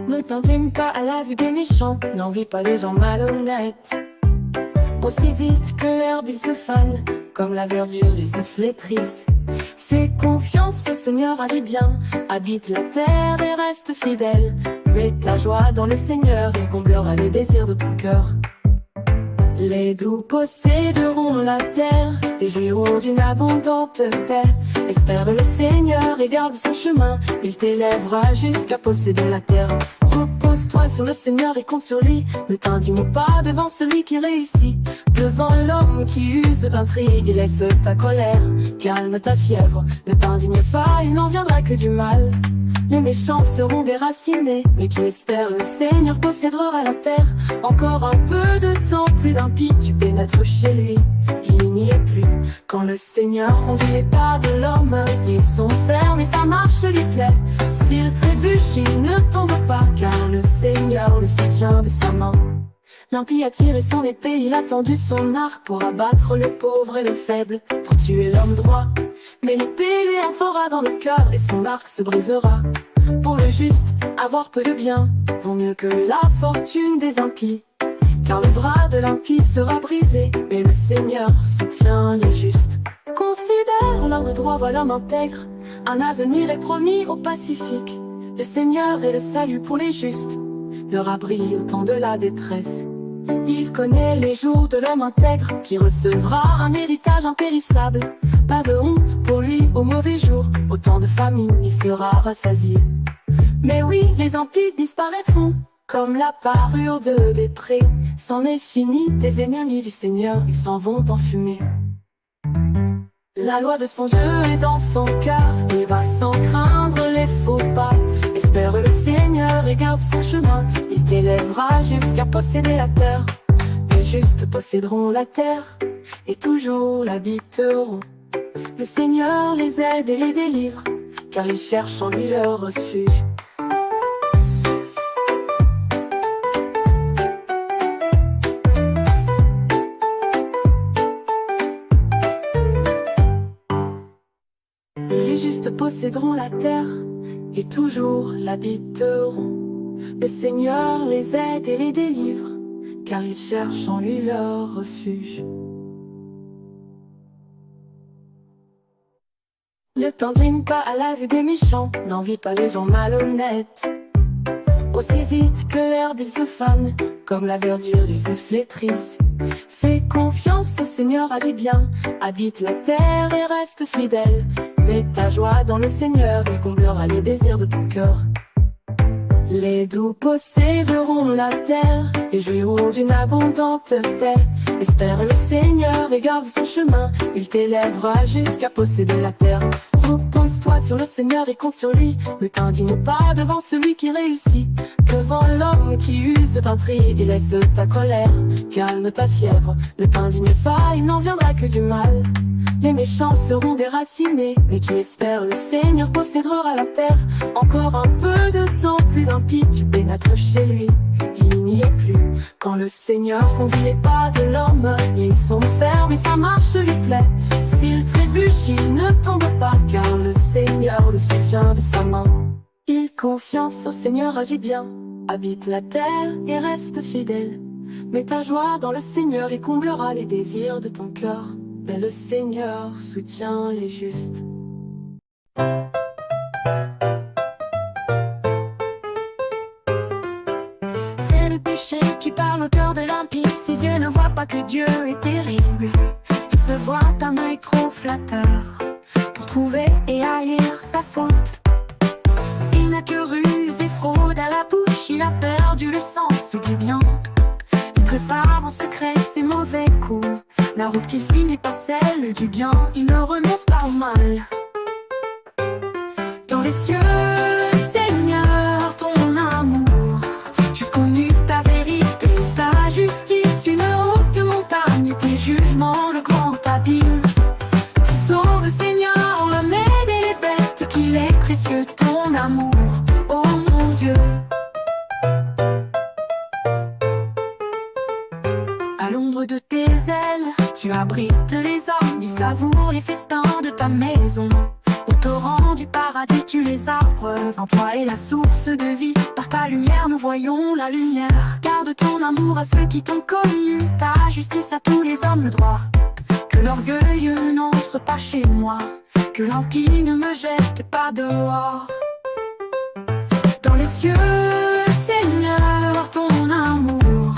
Ne t'en tiens pas à la vue des méchants, n'envie pas les gens malhonnêtes. Aussi vite que l'herbe ils se fanent, comme la verdure ils se flétrissent. Fais confiance au Seigneur, agis bien, habite la terre et reste fidèle. Mets ta joie dans le Seigneur, il comblera les désirs de ton cœur. Les doux posséderont la terre et jouiront d'une abondante paix. Espère le Seigneur et garde son chemin, il t'élèvera jusqu'à posséder la terre. Repose-toi sur le Seigneur et compte sur lui, ne t'indigne pas devant celui qui réussit. Devant l'homme qui use d'intrigue, laisse ta colère, calme ta fièvre. Ne t'indigne pas, il n'en viendra que du mal. Les méchants seront déracinés, mais qui espère le Seigneur possédera la terre. Encore un peu de temps, plus d'impie, tu pénètres chez lui, il n'y est plus. Quand le Seigneur conduit les pas de l'homme, ils sont fermes et sa marche lui plaît. S'il trébuche, il ne tombe pas, car le Seigneur le soutient de sa main. L'impie a tiré son épée, il a tendu son arc pour abattre le pauvre et le faible, pour tuer l'homme droit. Mais l'épée lui entrera dans le cœur et son arc se brisera. Pour le juste, avoir peu de bien vaut mieux que la fortune des impies, car le bras de l'impie sera brisé, mais le Seigneur soutient les justes. Considère l'homme droit, voilà l'homme intègre, un avenir est promis au Pacifique. Le Seigneur est le salut pour les justes, leur abri au temps de la détresse. Il connaît les jours de l'homme intègre, qui recevra un héritage impérissable. Pas de honte pour lui au mauvais jour, au temps de famine il sera rassasié. Mais oui, les impies disparaîtront, comme la parure des prés. C'en est fini des ennemis du Seigneur, ils s'en vont en fumée. La loi de son Dieu est dans son cœur, il va sans craindre les faux pas. Espère le Seigneur et garde son chemin, il t'élèvera jusqu'à posséder la terre. Les justes posséderont la terre et toujours l'habiteront. Le Seigneur les aide et les délivre, car ils cherchent en lui leur refuge. Les justes posséderont la terre et toujours l'habiteront. Le Seigneur les aide et les délivre, car ils cherchent en lui leur refuge. Ne t'indigne pas à la vue des méchants, n'envie pas les gens malhonnêtes. Aussi vite que l'herbe ils se fanent, comme la verdure ils se flétrissent. Fais confiance au Seigneur, agis bien, habite la terre et reste fidèle. Mets ta joie dans le Seigneur, il comblera les désirs de ton cœur. Les doux posséderont la terre et jouiront d'une abondante paix. Espère le Seigneur et garde son chemin, il t'élèvera jusqu'à posséder la terre. Repose-toi sur le Seigneur et compte sur lui, ne t'indigne pas devant celui qui réussit. Devant l'homme qui use d'intrigue et laisse ta colère, calme ta fièvre, ne t'indigne pas, il n'en viendra que du mal. Les méchants seront déracinés, mais qui espère le Seigneur possédera la terre. Encore un peu de temps, plus d'impies, tu pénètres chez lui, il n'y est plus. Quand le Seigneur conduit les pas de l'homme, ils sont fermes et sa marche lui plaît. S'il trébuche, il ne tombe pas, car le Seigneur le soutient de sa main. Il confiance au Seigneur, agit bien, habite la terre et reste fidèle. Mets ta joie dans le Seigneur, il comblera les désirs de ton cœur. Mais le Seigneur soutient les justes. C'est le péché qui parle au cœur de l'impie. Ses yeux ne voient pas que Dieu est terrible. Il se voit un œil trop flatteur pour trouver et haïr sa faute. Il n'a que ruse et fraude à la bouche, il a perdu le sens du bien. Il prépare en secret ses mauvais coups. La route qu'il suit n'est pas celle du bien, il ne renonce pas au mal. Dans les cieux, Seigneur, ton amour, jusqu'aux nues ta vérité, ta justice, une haute montagne, tes jugements, le grand abîme. Tu sauves, Seigneur, l'homme et les bêtes, qu'il est précieux ton amour, oh mon Dieu. À l'ombre de tes ailes, tu abrites les hommes, ils savourent les festins de ta maison. Au torrent du paradis, tu les abreuves, en toi est la source de vie. Par ta lumière, nous voyons la lumière. Garde ton amour à ceux qui t'ont connu, ta justice à tous les hommes le droit. Que l'orgueil n'entre pas chez moi, que l'impie ne me jette pas dehors. Dans les cieux, Seigneur, ton amour,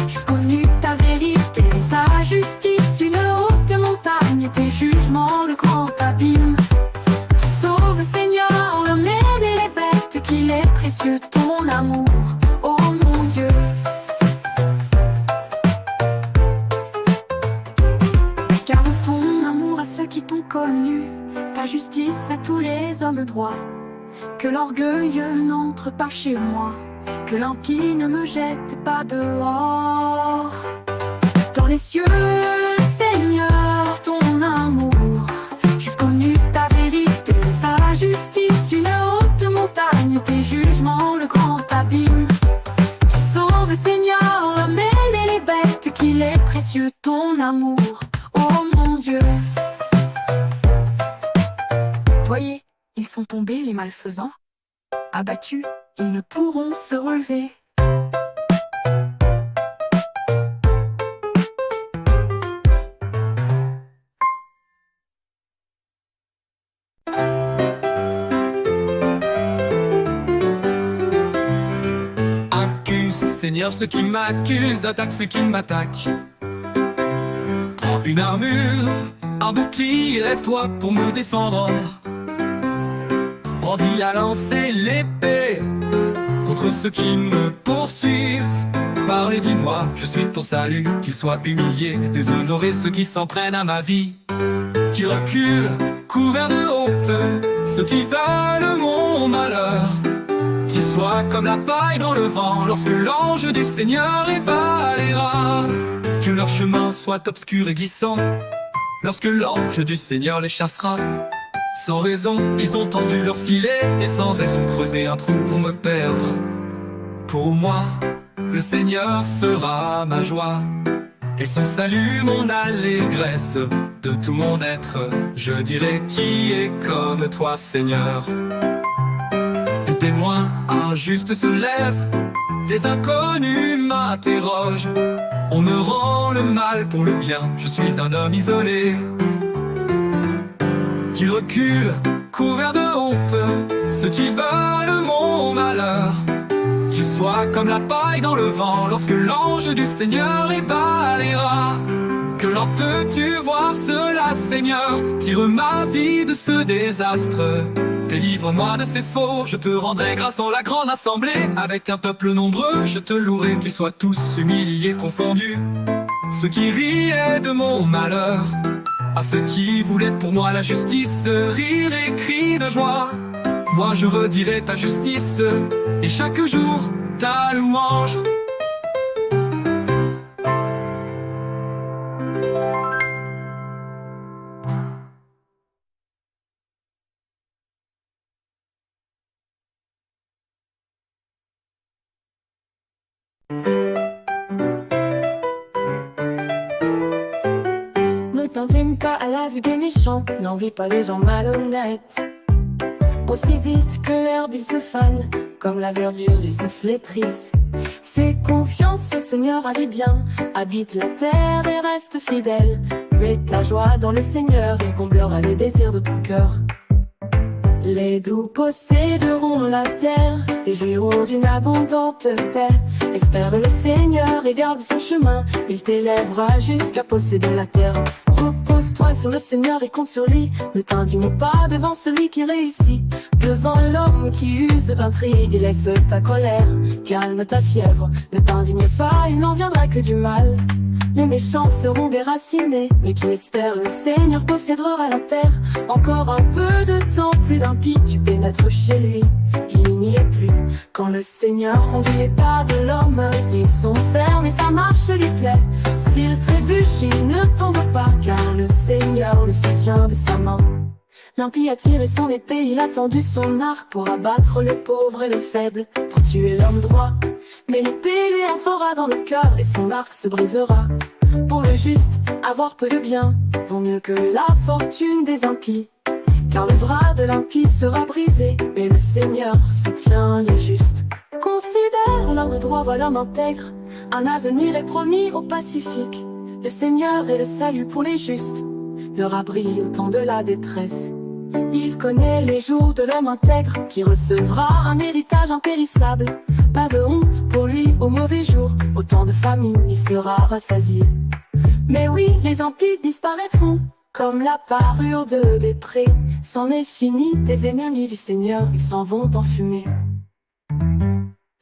jusqu'aux nues ta vérité, ta justice, une haute montagne, tes jugements, le grand abîme. Tu sauves, Seigneur, l'homme et les bêtes, qu'il est précieux ton amour, oh mon Dieu. Garde ton amour à ceux qui t'ont connu, ta justice à tous les hommes droits. Que l'orgueil n'entre pas chez moi, que l'impie ne me jette pas dehors. Dans les cieux, Seigneur, ton amour, jusqu'aux nues ta vérité, ta justice, une haute montagne, tes jugements, le grand abîme. Tu sauves, Seigneur, l'homme et les bêtes, qu'il est précieux ton amour, oh mon Dieu. Voyez, ils sont tombés les malfaisants, abattus, ils ne pourront se relever. Seigneur, ceux qui m'accusent, attaque ceux qui m'attaquent. Prends une armure, un bouclier, lève-toi pour me défendre. Brandis à lancer l'épée contre ceux qui me poursuivent. Parlez, dis-moi, je suis ton salut. Qu'ils soient humiliés, déshonorés ceux qui s'en prennent à ma vie. Qui reculent, couverts de honte, ceux qui veulent mon malheur. Qu'ils soient comme la paille dans le vent lorsque l'ange du Seigneur les balayera. Que leur chemin soit obscur et glissant lorsque l'ange du Seigneur les chassera. Sans raison, ils ont tendu leur filet et sans raison creusé un trou pour me perdre. Pour moi, le Seigneur sera ma joie et son salut mon allégresse. De tout mon être, je dirai qui est comme toi, Seigneur. Les témoins injustes se lèvent, les inconnus m'interrogent. On me rend le mal pour le bien, je suis un homme isolé. Qui recule, couvert de honte, ceux qui veulent mon malheur. Qu'ils soient comme la paille dans le vent lorsque l'ange du Seigneur les balayera. Que leur peux-tu voir cela, Seigneur? Tire ma vie de ce désastre. Délivre-moi de ces faux, je te rendrai grâce en la grande assemblée. Avec un peuple nombreux, je te louerai, qu'ils soient tous humiliés, confondus. Ceux qui riaient de mon malheur, à ceux qui voulaient pour moi la justice, rire et cris de joie. Moi je redirai ta justice, et chaque jour ta louange. Ne t'entraîne pas à la vue des méchants, n'envie pas les gens malhonnêtes. Aussi vite que l'herbe ils se fanent, comme la verdure ils se flétrissent. Fais confiance au Seigneur, agis bien, habite la terre et reste fidèle. Mets ta joie dans le Seigneur, il comblera les désirs de ton cœur. Les doux posséderont la terre et jouiront d'une abondante paix. Espère le Seigneur et garde son chemin, il t'élèvera jusqu'à posséder la terre. Repose-toi sur le Seigneur et compte sur lui, ne t'indigne pas devant celui qui réussit. Devant l'homme qui use d'intrigue, laisse ta colère, calme ta fièvre. Ne t'indigne pas, il n'en viendra que du mal. Les méchants seront déracinés, mais qui espère le Seigneur possédera la terre. Encore un peu de temps, plus d'impie, tu pénètres chez lui, il n'y est plus. Quand le Seigneur conduit les pas de l'homme, ils sont fermes et sa marche lui plaît. S'il trébuche, il ne tombe pas, car le Seigneur le soutient de sa main. L'impie a tiré son épée, il a tendu son arc pour abattre le pauvre et le faible, pour tuer l'homme droit. Mais l'épée lui entrera dans le cœur et son arc se brisera. Pour le juste, avoir peu de bien vaut mieux que la fortune des impies. Car le bras de l'impie sera brisé, mais le Seigneur soutient les justes. Considère l'homme droit, voilà l'homme intègre, un avenir est promis au Pacifique. Le Seigneur est le salut pour les justes, leur abri au temps de la détresse. Il connaît les jours de l'homme intègre, qui recevra un héritage impérissable. Pas de honte pour lui au mauvais jour, au temps de famine il sera rassasié. Mais oui, les impies disparaîtront, comme la parure de des prés. C'en est fini des ennemis du Seigneur, ils s'en vont en fumée.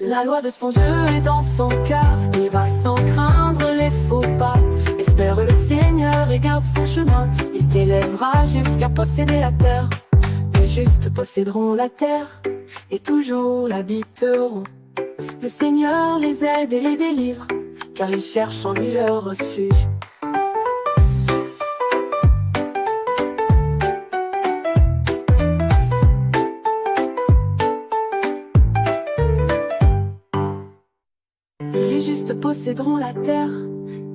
La loi de son Dieu est dans son cœur, il va sans craindre les faux pas. Espère le Seigneur et garde son chemin, il t'élèvera jusqu'à posséder la terre. Les justes posséderont la terre et toujours l'habiteront. Le Seigneur les aide et les délivre, car ils cherchent en lui leur refuge. Les justes posséderont la terre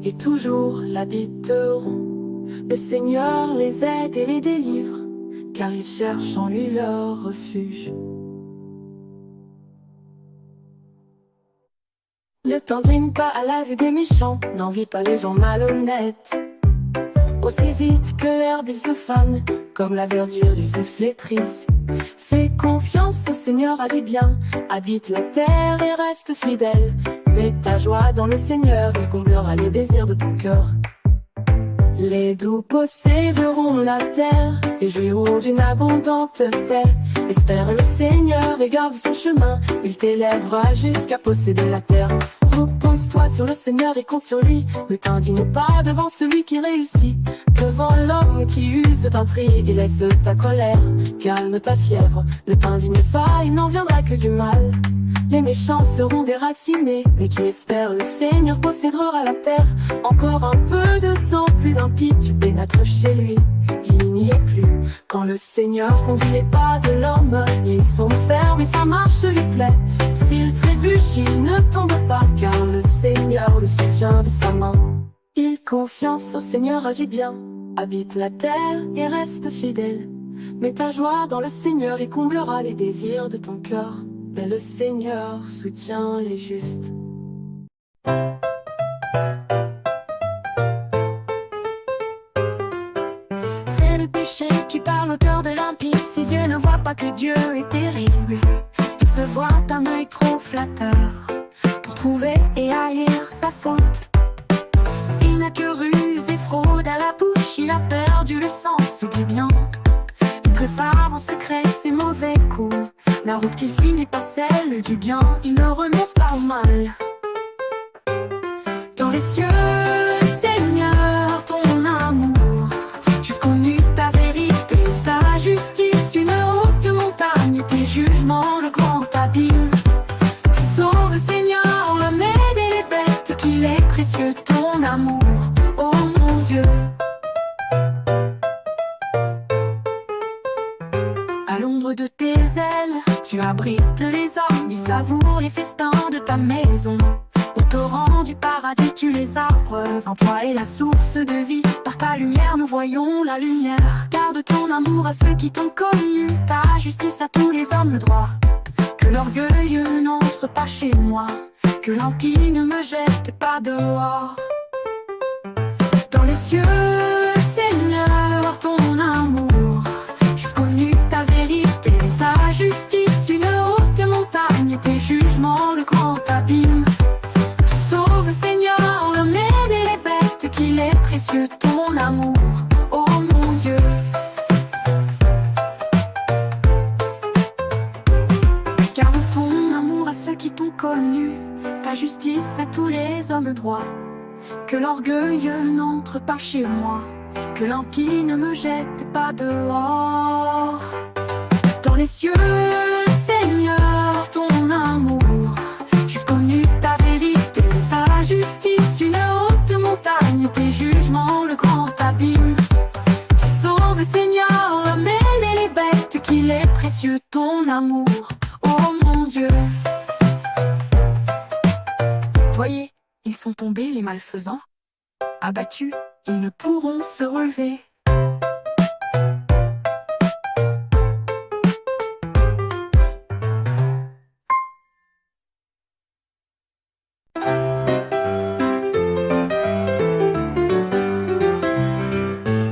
et toujours l'habiteront. Le Seigneur les aide et les délivre, car ils cherchent en lui leur refuge. Ne t'entraîne pas à la vue des méchants, n'envie pas les gens malhonnêtes. Aussi vite que l'herbe ils se fanent, comme la verdure ils se flétrissent. Fais confiance au Seigneur, agis bien, habite la terre et reste fidèle. Mets ta joie dans le Seigneur, il comblera les désirs de ton cœur. Les doux posséderont la terre et jouiront d'une abondante paix. Espère le Seigneur et garde son chemin, il t'élèvera jusqu'à posséder la terre. Repose-toi sur le Seigneur et compte sur lui, ne t'indigne pas devant celui qui réussit. Devant l'homme qui use d'intrigue et laisse ta colère, calme ta fièvre, ne t'indigne pas, il n'en viendra que du mal. Les méchants seront déracinés, mais qui espère le Seigneur possédera la terre. Encore un peu de temps, plus d'impie, tu pénètres chez lui, il n'y est plus. Quand le Seigneur conduit les pas de l'homme, ils sont fermes et sa marche lui plaît. S'il trébuche, il ne tombe pas, car le Seigneur le soutient de sa main. Il confiance au Seigneur, agit bien, habite la terre et reste fidèle. Mets ta joie dans le Seigneur, il comblera les désirs de ton cœur. Mais le Seigneur soutient les justes. C'est le péché qui parle au cœur de l'impie. Ses yeux ne voient pas que Dieu est terrible. Il se voit un œil trop flatteur pour trouver et haïr sa faute. Il n'a que ruse et fraude à la bouche. Il a perdu le sens du bien. Il prépare en secret ses mauvais coups. La route qu'il suit n'est pas celle du bien. Il ne renonce pas au mal. Dans les cieux, Seigneur, ton amour jusqu'au nu, ta vérité, ta justice, une haute montagne, tes jugements, le grand abîme. Tu sauves, Seigneur, l'homme et les bêtes, qu'il est précieux ton amour, oh mon Dieu. À l'ombre de tes ailes, tu abrites les hommes, ils savourent les festins de ta maison. Au torrent du paradis, tu les abreuves, en toi est la source de vie. Par ta lumière, nous voyons la lumière. Garde ton amour à ceux qui t'ont connu, ta justice à tous les hommes le droit. Que l'orgueil n'entre pas chez moi, que l'impie ne me jette pas dehors. Dans les cieux, Seigneur, ton amour jusqu'au nu, ta vérité, ta justice, une haute montagne, tes jugements, le grand abîme. Tu sauves, Seigneur, l'homme et les bêtes, qu'il est précieux ton amour, oh mon Dieu. Garde ton amour à ceux qui t'ont connu, ta justice à tous les hommes droits. Que l'orgueil n'entre pas chez moi, que l'impie ne me jette pas dehors. Dans les cieux, Seigneur, ton amour jusqu'au nu, ta vérité, ta justice, une haute montagne, tes jugements, le grand abîme. Tu sauves, Seigneur, l'homme et les bêtes, qu'il est précieux ton amour, oh mon Dieu. Voyez, ils sont tombés les malfaisants, abattus, ils ne pourront se relever.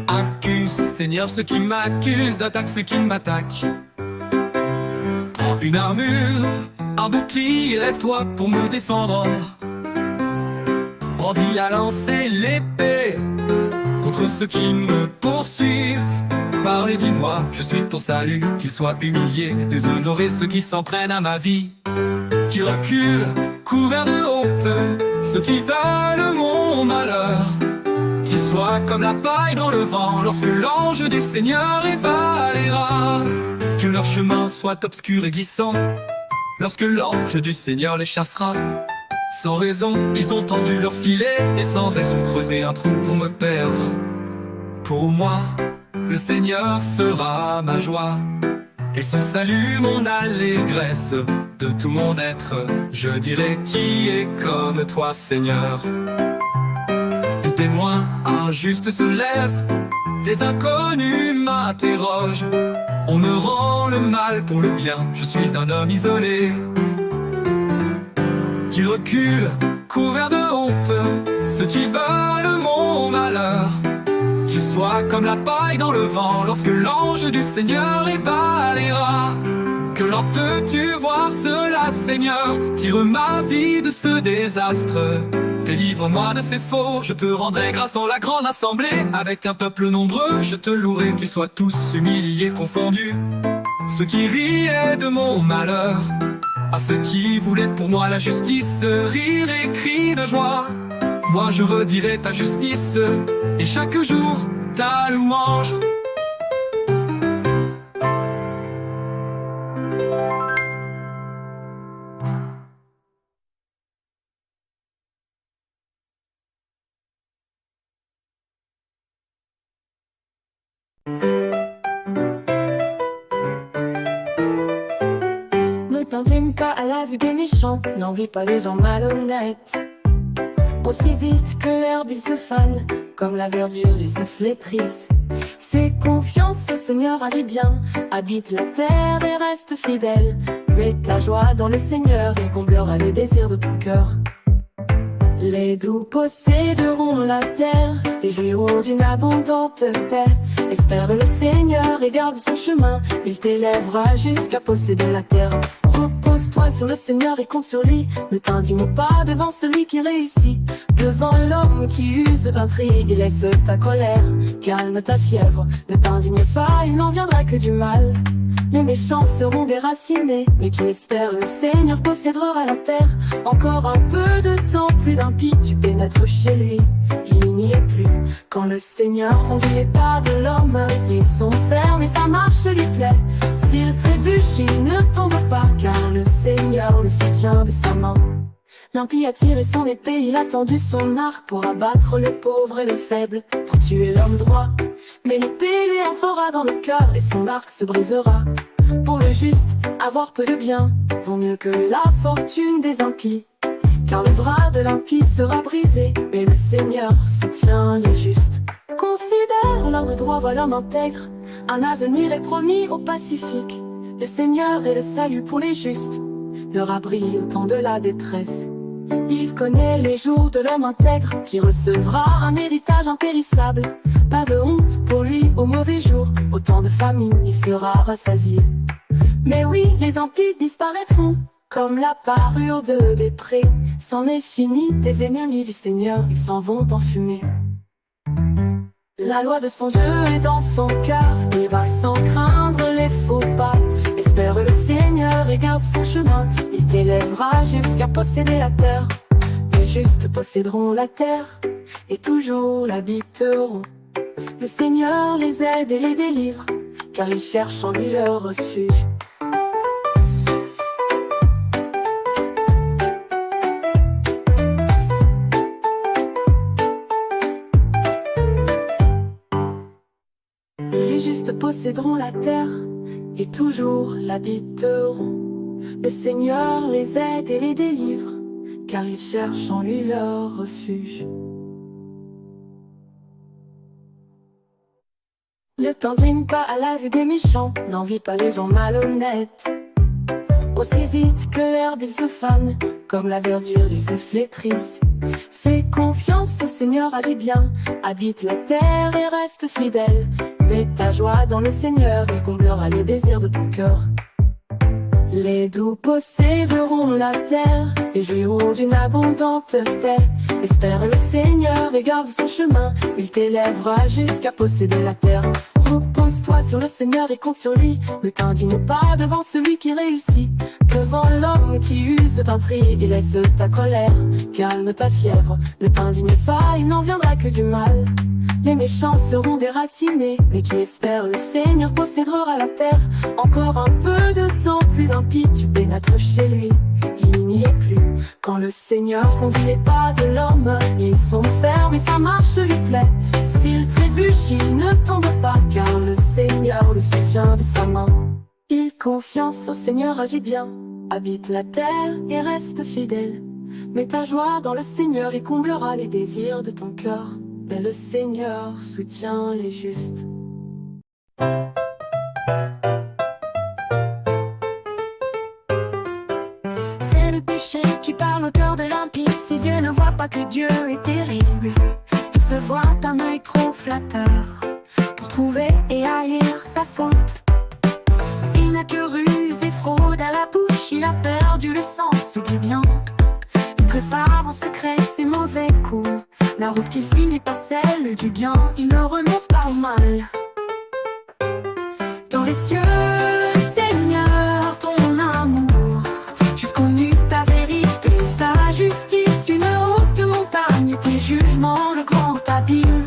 Accuse, Seigneur, ceux qui m'accusent, attaque ceux qui m'attaquent. Prends une armure, un bouclier, lève-toi pour me défendre. Brandis à lancer l'épée contre ceux qui me poursuivent. Parlez, dis-moi, je suis ton salut. Qu'ils soient humiliés, déshonorés ceux qui s'en prennent à ma vie. Qu'ils reculent, couverts de honte, ceux qui veulent mon malheur. Qu'ils soient comme la paille dans le vent lorsque l'ange du Seigneur les balayera. Que leur chemin soit obscur et glissant lorsque l'ange du Seigneur les chassera. Sans raison, ils ont tendu leur filet et sans raison creusé un trou pour me perdre. Pour moi, le Seigneur sera ma joie et son salut mon allégresse. De tout mon être, je dirai qui est comme toi, Seigneur. Les témoins injustes se lèvent, les inconnus m'interrogent. On me rend le mal pour le bien, je suis un homme isolé. Qu'ils reculent, couverts de honte, ceux qui veulent mon malheur. Je sois comme la paille dans le vent lorsque l'ange du Seigneur les balayera. que l'on peux-tu voir cela, Seigneur? Tire ma vie de ce désastre. Délivre-moi de ces faux, je te rendrai grâce en la grande assemblée. Avec un peuple nombreux, je te louerai, qu'ils soient tous humiliés, confondus. Ceux qui riaient de mon malheur, à ceux qui voulaient pour moi la justice, rire et cri de joie. Moi je redirai ta justice, et chaque jour ta louange. Ne t'indigne pas à la vue des méchants, n'envie pas les gens malhonnêtes. Aussi vite que l'herbe ils se fanent, comme la verdure ils se flétrissent. Fais confiance au Seigneur, agis bien, habite la terre et reste fidèle. Mets ta joie dans le Seigneur, il comblera les désirs de ton cœur. Les doux posséderont la terre et jouiront d'une abondante paix. Espère le Seigneur et garde son chemin, il t'élèvera jusqu'à posséder la terre. Repose-toi sur le Seigneur et compte sur lui, ne t'indigne pas devant celui qui réussit. Devant l'homme qui use d'intrigue, laisse ta colère, calme ta fièvre. Ne t'indigne pas, il n'en viendra que du mal. Les méchants seront déracinés, mais qui espère le Seigneur possédera la terre. Encore un peu de temps, plus d'impie, tu pénètres chez lui, il n'y est plus. Quand le Seigneur conduit les pas de l'homme, ils sont fermes et sa marche lui plaît. S'il trébuche, il ne tombe pas, car le Seigneur le soutient de sa main. L'impie a tiré son épée, il a tendu son arc pour abattre le pauvre et le faible, pour tuer l'homme droit. Mais l'épée lui entrera dans le cœur et son arc se brisera. Pour le juste, avoir peu de bien vaut mieux que la fortune des impies, car le bras de l'impie sera brisé, mais le Seigneur soutient les justes. Considère l'homme droit, voit l'homme intègre, un avenir est promis au Pacifique. Le Seigneur est le salut pour les justes, leur abri au temps de la détresse. Il connaît les jours de l'homme intègre, qui recevra un héritage impérissable. Pas de honte pour lui au mauvais jour, au temps de famine il sera rassasié. Mais oui, les impies disparaîtront, comme la parure des prés. C'en est fini des ennemis du Seigneur, ils s'en vont en fumée. La loi de son Dieu est dans son cœur, il va sans craindre les faux pas. Espère le Seigneur et garde son chemin, il t'élèvera jusqu'à posséder la terre. Les justes posséderont la terre et toujours l'habiteront. Le Seigneur les aide et les délivre, car ils cherchent en lui leur refuge. Les justes posséderont la terre et toujours l'habiteront. Le Seigneur les aide et les délivre, car ils cherchent en lui leur refuge. Ne t'indigne pas à la vue des méchants, n'envie pas les gens malhonnêtes. Aussi vite que l'herbe ils se fanent, comme la verdure ils se flétrissent. Fais confiance au Seigneur, agis bien, habite la terre et reste fidèle. Mets ta joie dans le Seigneur, il comblera les désirs de ton cœur. Les doux posséderont la terre et jouiront d'une abondante paix. Espère le Seigneur et garde son chemin, il t'élèvera jusqu'à posséder la terre. Repose-toi sur le Seigneur et compte sur lui, ne t'indigne pas devant celui qui réussit. Devant l'homme qui use d'intrigue, laisse ta colère, calme ta fièvre. Ne t'indigne pas, il n'en viendra que du mal. Les méchants seront déracinés, mais qui espère le Seigneur possédera la terre. Encore un peu de temps, plus d'impie, tu pénètres chez lui, il n'y est plus. Quand le Seigneur conduit les pas de l'homme, ils sont fermes et sa marche lui plaît. S'il trébuche, il ne tombe pas, car le Seigneur le soutient de sa main. Il confiance au Seigneur, agit bien, habite la terre et reste fidèle. Mets ta joie dans le Seigneur, il comblera les désirs de ton cœur. Mais le Seigneur soutient les justes. C'est le péché qui parle au cœur de l'impie. Ses yeux ne voient pas que Dieu est terrible. Il se voit un œil trop flatteur pour trouver et haïr sa faute. Il n'a que ruse et fraude il a perdu le sens du bien. Il prépare en secret ses mauvais coups. La route qu'il suit n'est pas celle du bien. Il ne renonce pas au mal. Dans les cieux, Seigneur, ton amour jusqu'au nu, ta vérité, ta justice, une haute montagne, tes jugements, le grand abîme.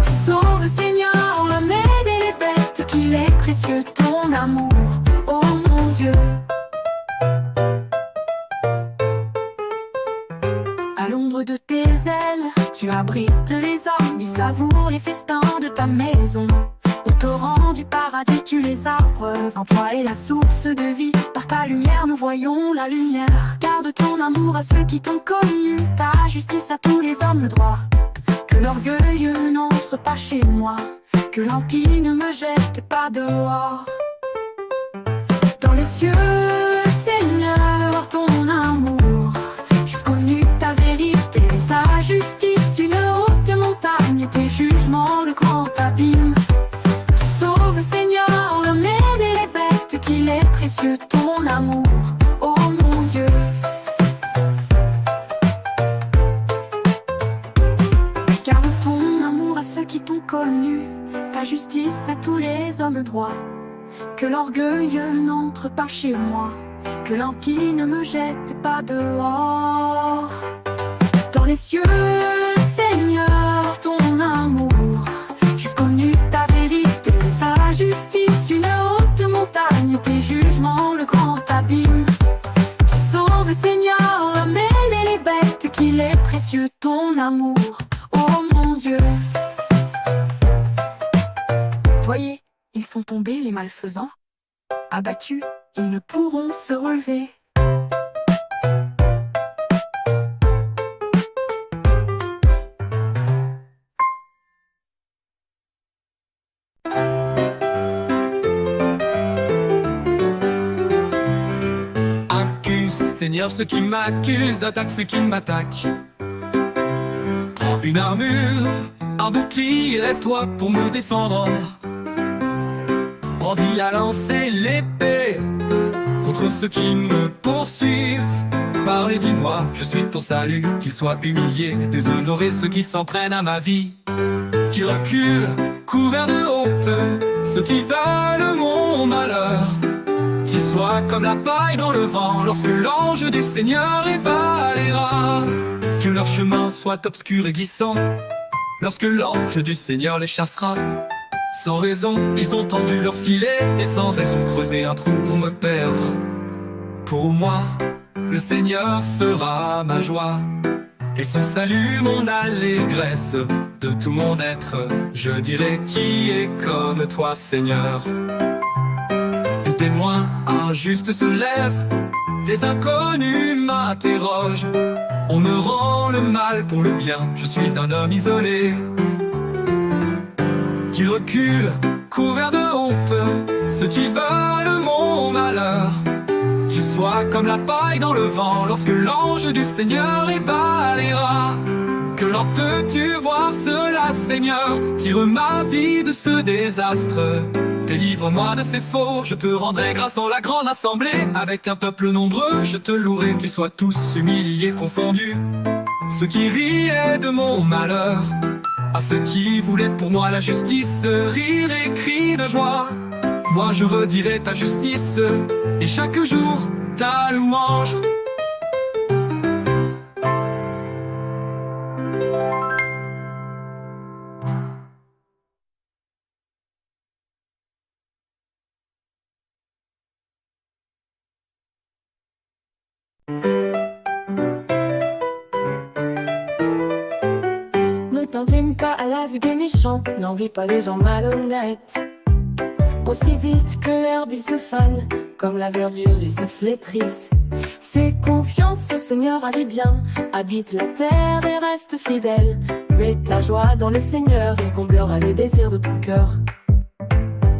Tu sauves, Seigneur, l'homme et les bêtes, qu'il est précieux ton amour, oh mon Dieu. À l'ombre de tes ailes, tu abrites les hommes, ils savourent les festins de ta maison. Au torrent du paradis, tu les abreuves. En toi est la source de vie. Par ta lumière, nous voyons la lumière. Garde ton amour à ceux qui t'ont connu. Ta justice à tous les hommes le droit. Que l'orgueil n'entre pas chez moi. Que l'empire ne me jette pas dehors. Dans les cieux, Seigneur, ton amour jusqu'au nu, ta vérité, ta justice, une haute montagne, tes jugements, le grand abîme. Sauve, Seigneur, l'homme et les bêtes, qu'il est précieux ton amour, oh mon Dieu. Garde ton amour à ceux qui t'ont connu, ta justice à tous les hommes droits. Que l'orgueil n'entre pas chez moi, que l'empire ne me jette pas dehors. Dans les cieux, Seigneur, ton amour jusqu'au nu, ta vérité, ta justice, une haute montagne, tes jugements, le grand abîme. Sauve, Seigneur, l'homme et les bêtes, qu'il est précieux ton amour, oh mon Dieu. Voyez, ils sont tombés les malfaisants, abattus, ils ne pourront se relever. Seigneur, ceux qui m'accusent, attaque ceux qui m'attaquent. Prends une armure, un bouclier, lève-toi pour me défendre. Brandis à lancer l'épée contre ceux qui me poursuivent. Parlez, dis-moi, je suis ton salut. Qu'ils soient humiliés, déshonorés ceux qui s'en prennent à ma vie. Qu'ils reculent, couverts de honte, ceux qui veulent mon malheur. Qu'ils soient comme la paille dans le vent lorsque l'ange du Seigneur les balayera. Que leur chemin soit obscur et glissant lorsque l'ange du Seigneur les chassera. Sans raison, ils ont tendu leur filet et sans raison creusé un trou pour me perdre. Pour moi, le Seigneur sera ma joie et son salut mon allégresse. De tout mon être, je dirai qui est comme toi, Seigneur. Des témoins injustes se lèvent, les inconnus m'interrogent. On me rend le mal pour le bien, je suis un homme isolé. Qu'ils reculent, couverts de honte, ceux qui veulent mon malheur. Qu'ils soient comme la paille dans le vent lorsque l'ange du Seigneur les balayera. Que l'en peux-tu voir cela, Seigneur? Tire ma vie de ce désastre. Délivre-moi de ces faux, je te rendrai grâce en la grande assemblée. Avec un peuple nombreux, je te louerai, qu'ils soient tous humiliés, confondus. Ceux qui riaient de mon malheur, à ceux qui voulaient pour moi la justice, rire et cri de joie. Moi je redirai ta justice, et chaque jour ta louange. Ne t'entraîne pas à la vue des méchants, n'envie pas les gens malhonnêtes. Aussi vite que l'herbe ils se fanent, comme la verdure ils se flétrissent. Fais confiance au Seigneur, agis bien, habite la terre et reste fidèle. Mets ta joie dans le Seigneur, il comblera les désirs de ton cœur.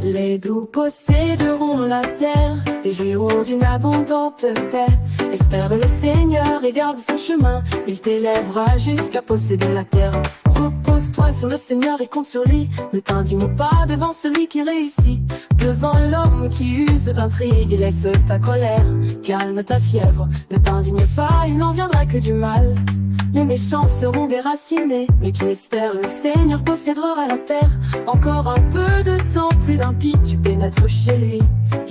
Les doux posséderont la terre et jouiront d'une abondante paix. Espère le Seigneur et garde son chemin, il t'élèvera jusqu'à posséder la terre. Repose-toi Repose-toi sur le Seigneur et compte sur lui. Ne t'indigne pas devant celui qui réussit. Devant l'homme qui use d'intrigue, laisse ta colère, calme ta fièvre. Ne t'indigne pas, il n'en viendra que du mal. Les méchants seront déracinés, mais qui espère le Seigneur possédera la terre. Encore un peu de temps, plus d'impie, tu pénètres chez lui.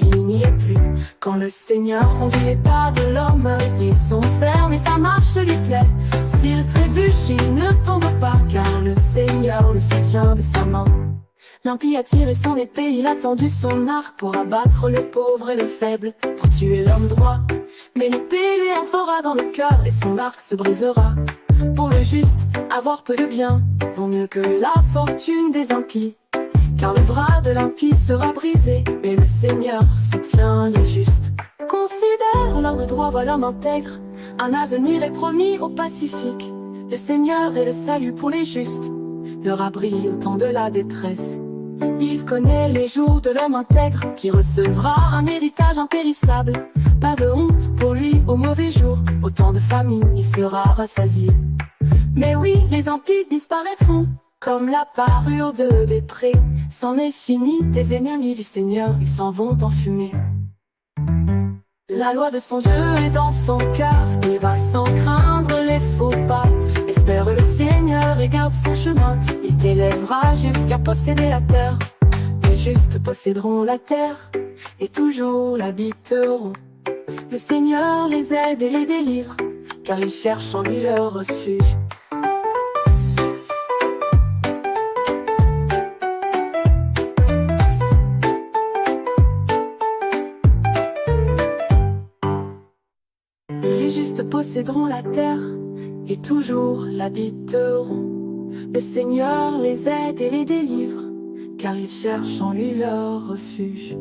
Il n'y est plus. Quand le Seigneur conduit pas de l'homme, ils sont fermes et sa marche lui plaît. S'il trébuche, il ne tombe pas, car le Seigneur le soutient de sa main. L'impie a tiré son épée, il a tendu son arc pour abattre le pauvre et le faible, pour tuer l'homme droit. Mais l'épée lui entrera dans le cœur et son arc se brisera. Pour le juste, avoir peu de bien vaut mieux que la fortune des impies. Car le bras de l'impie sera brisé, mais le Seigneur soutient les justes. Considère l'homme droit, voilà l'homme intègre. Un avenir est promis au Pacifique. Le Seigneur est le salut pour les justes, leur abri au temps de la détresse. Il connaît les jours de l'homme intègre, qui recevra un héritage impérissable. Pas de honte pour lui au mauvais jour, au temps de famine il sera rassasié. Mais oui, les impies disparaîtront, comme la parure des prés. C'en est fini des ennemis du Seigneur, ils s'en vont en fumée. La loi de son jeu est dans son cœur, il va sans craindre les faux pas. Espère le Seigneur et garde son chemin, il t'élèvera jusqu'à posséder la terre. Les justes posséderont la terre et toujours l'habiteront. Le Seigneur les aide et les délivre, car ils cherchent en lui leur refuge. Les justes posséderont la terre et toujours l'habiteront. Le Seigneur les aide et les délivre, car ils cherchent en lui leur refuge.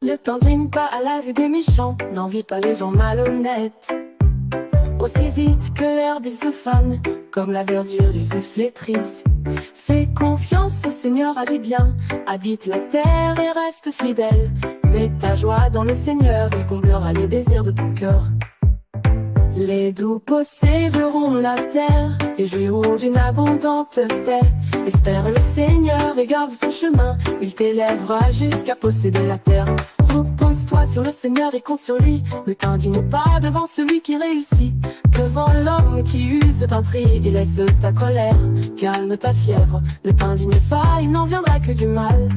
Ne t'indigne pas à la vue des méchants, n'envie pas les gens malhonnêtes. Aussi vite que l'herbe ils se fanent, comme la verdure ils se flétrissent. Fais confiance au Seigneur, agis bien, habite la terre et reste fidèle. Mets ta joie dans le Seigneur, il comblera les désirs de ton cœur. Les doux posséderont la terre et jouiront d'une abondante paix. Espère le Seigneur et garde son chemin, il t'élèvera jusqu'à posséder la terre. Repose-toi sur le Seigneur et compte sur lui. Ne t'indigne pas devant celui qui réussit. Devant l'homme qui use d'intrigue, laisse ta colère, calme ta fièvre. Ne t'indigne pas, il n'en viendra que du mal.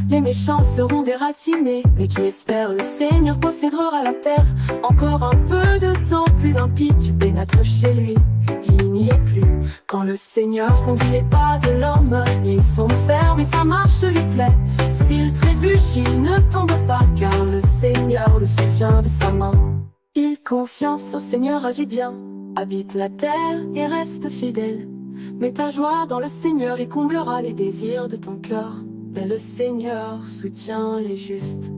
Les méchants seront déracinés, mais qui espère le Seigneur possédera la terre. Encore un peu de temps, plus d'impie, tu pénètres chez lui. Il n'y est plus. Quand le Seigneur conduit pas de l'homme, ils sont fermes et sa marche lui plaît. S'il trébuche, il ne tombe pas, car le Seigneur le soutient de sa main. Il confiance au Seigneur, agit bien, habite la terre et reste fidèle. Mets ta joie dans le Seigneur, il comblera les désirs de ton cœur. Mais le Seigneur soutient les justes.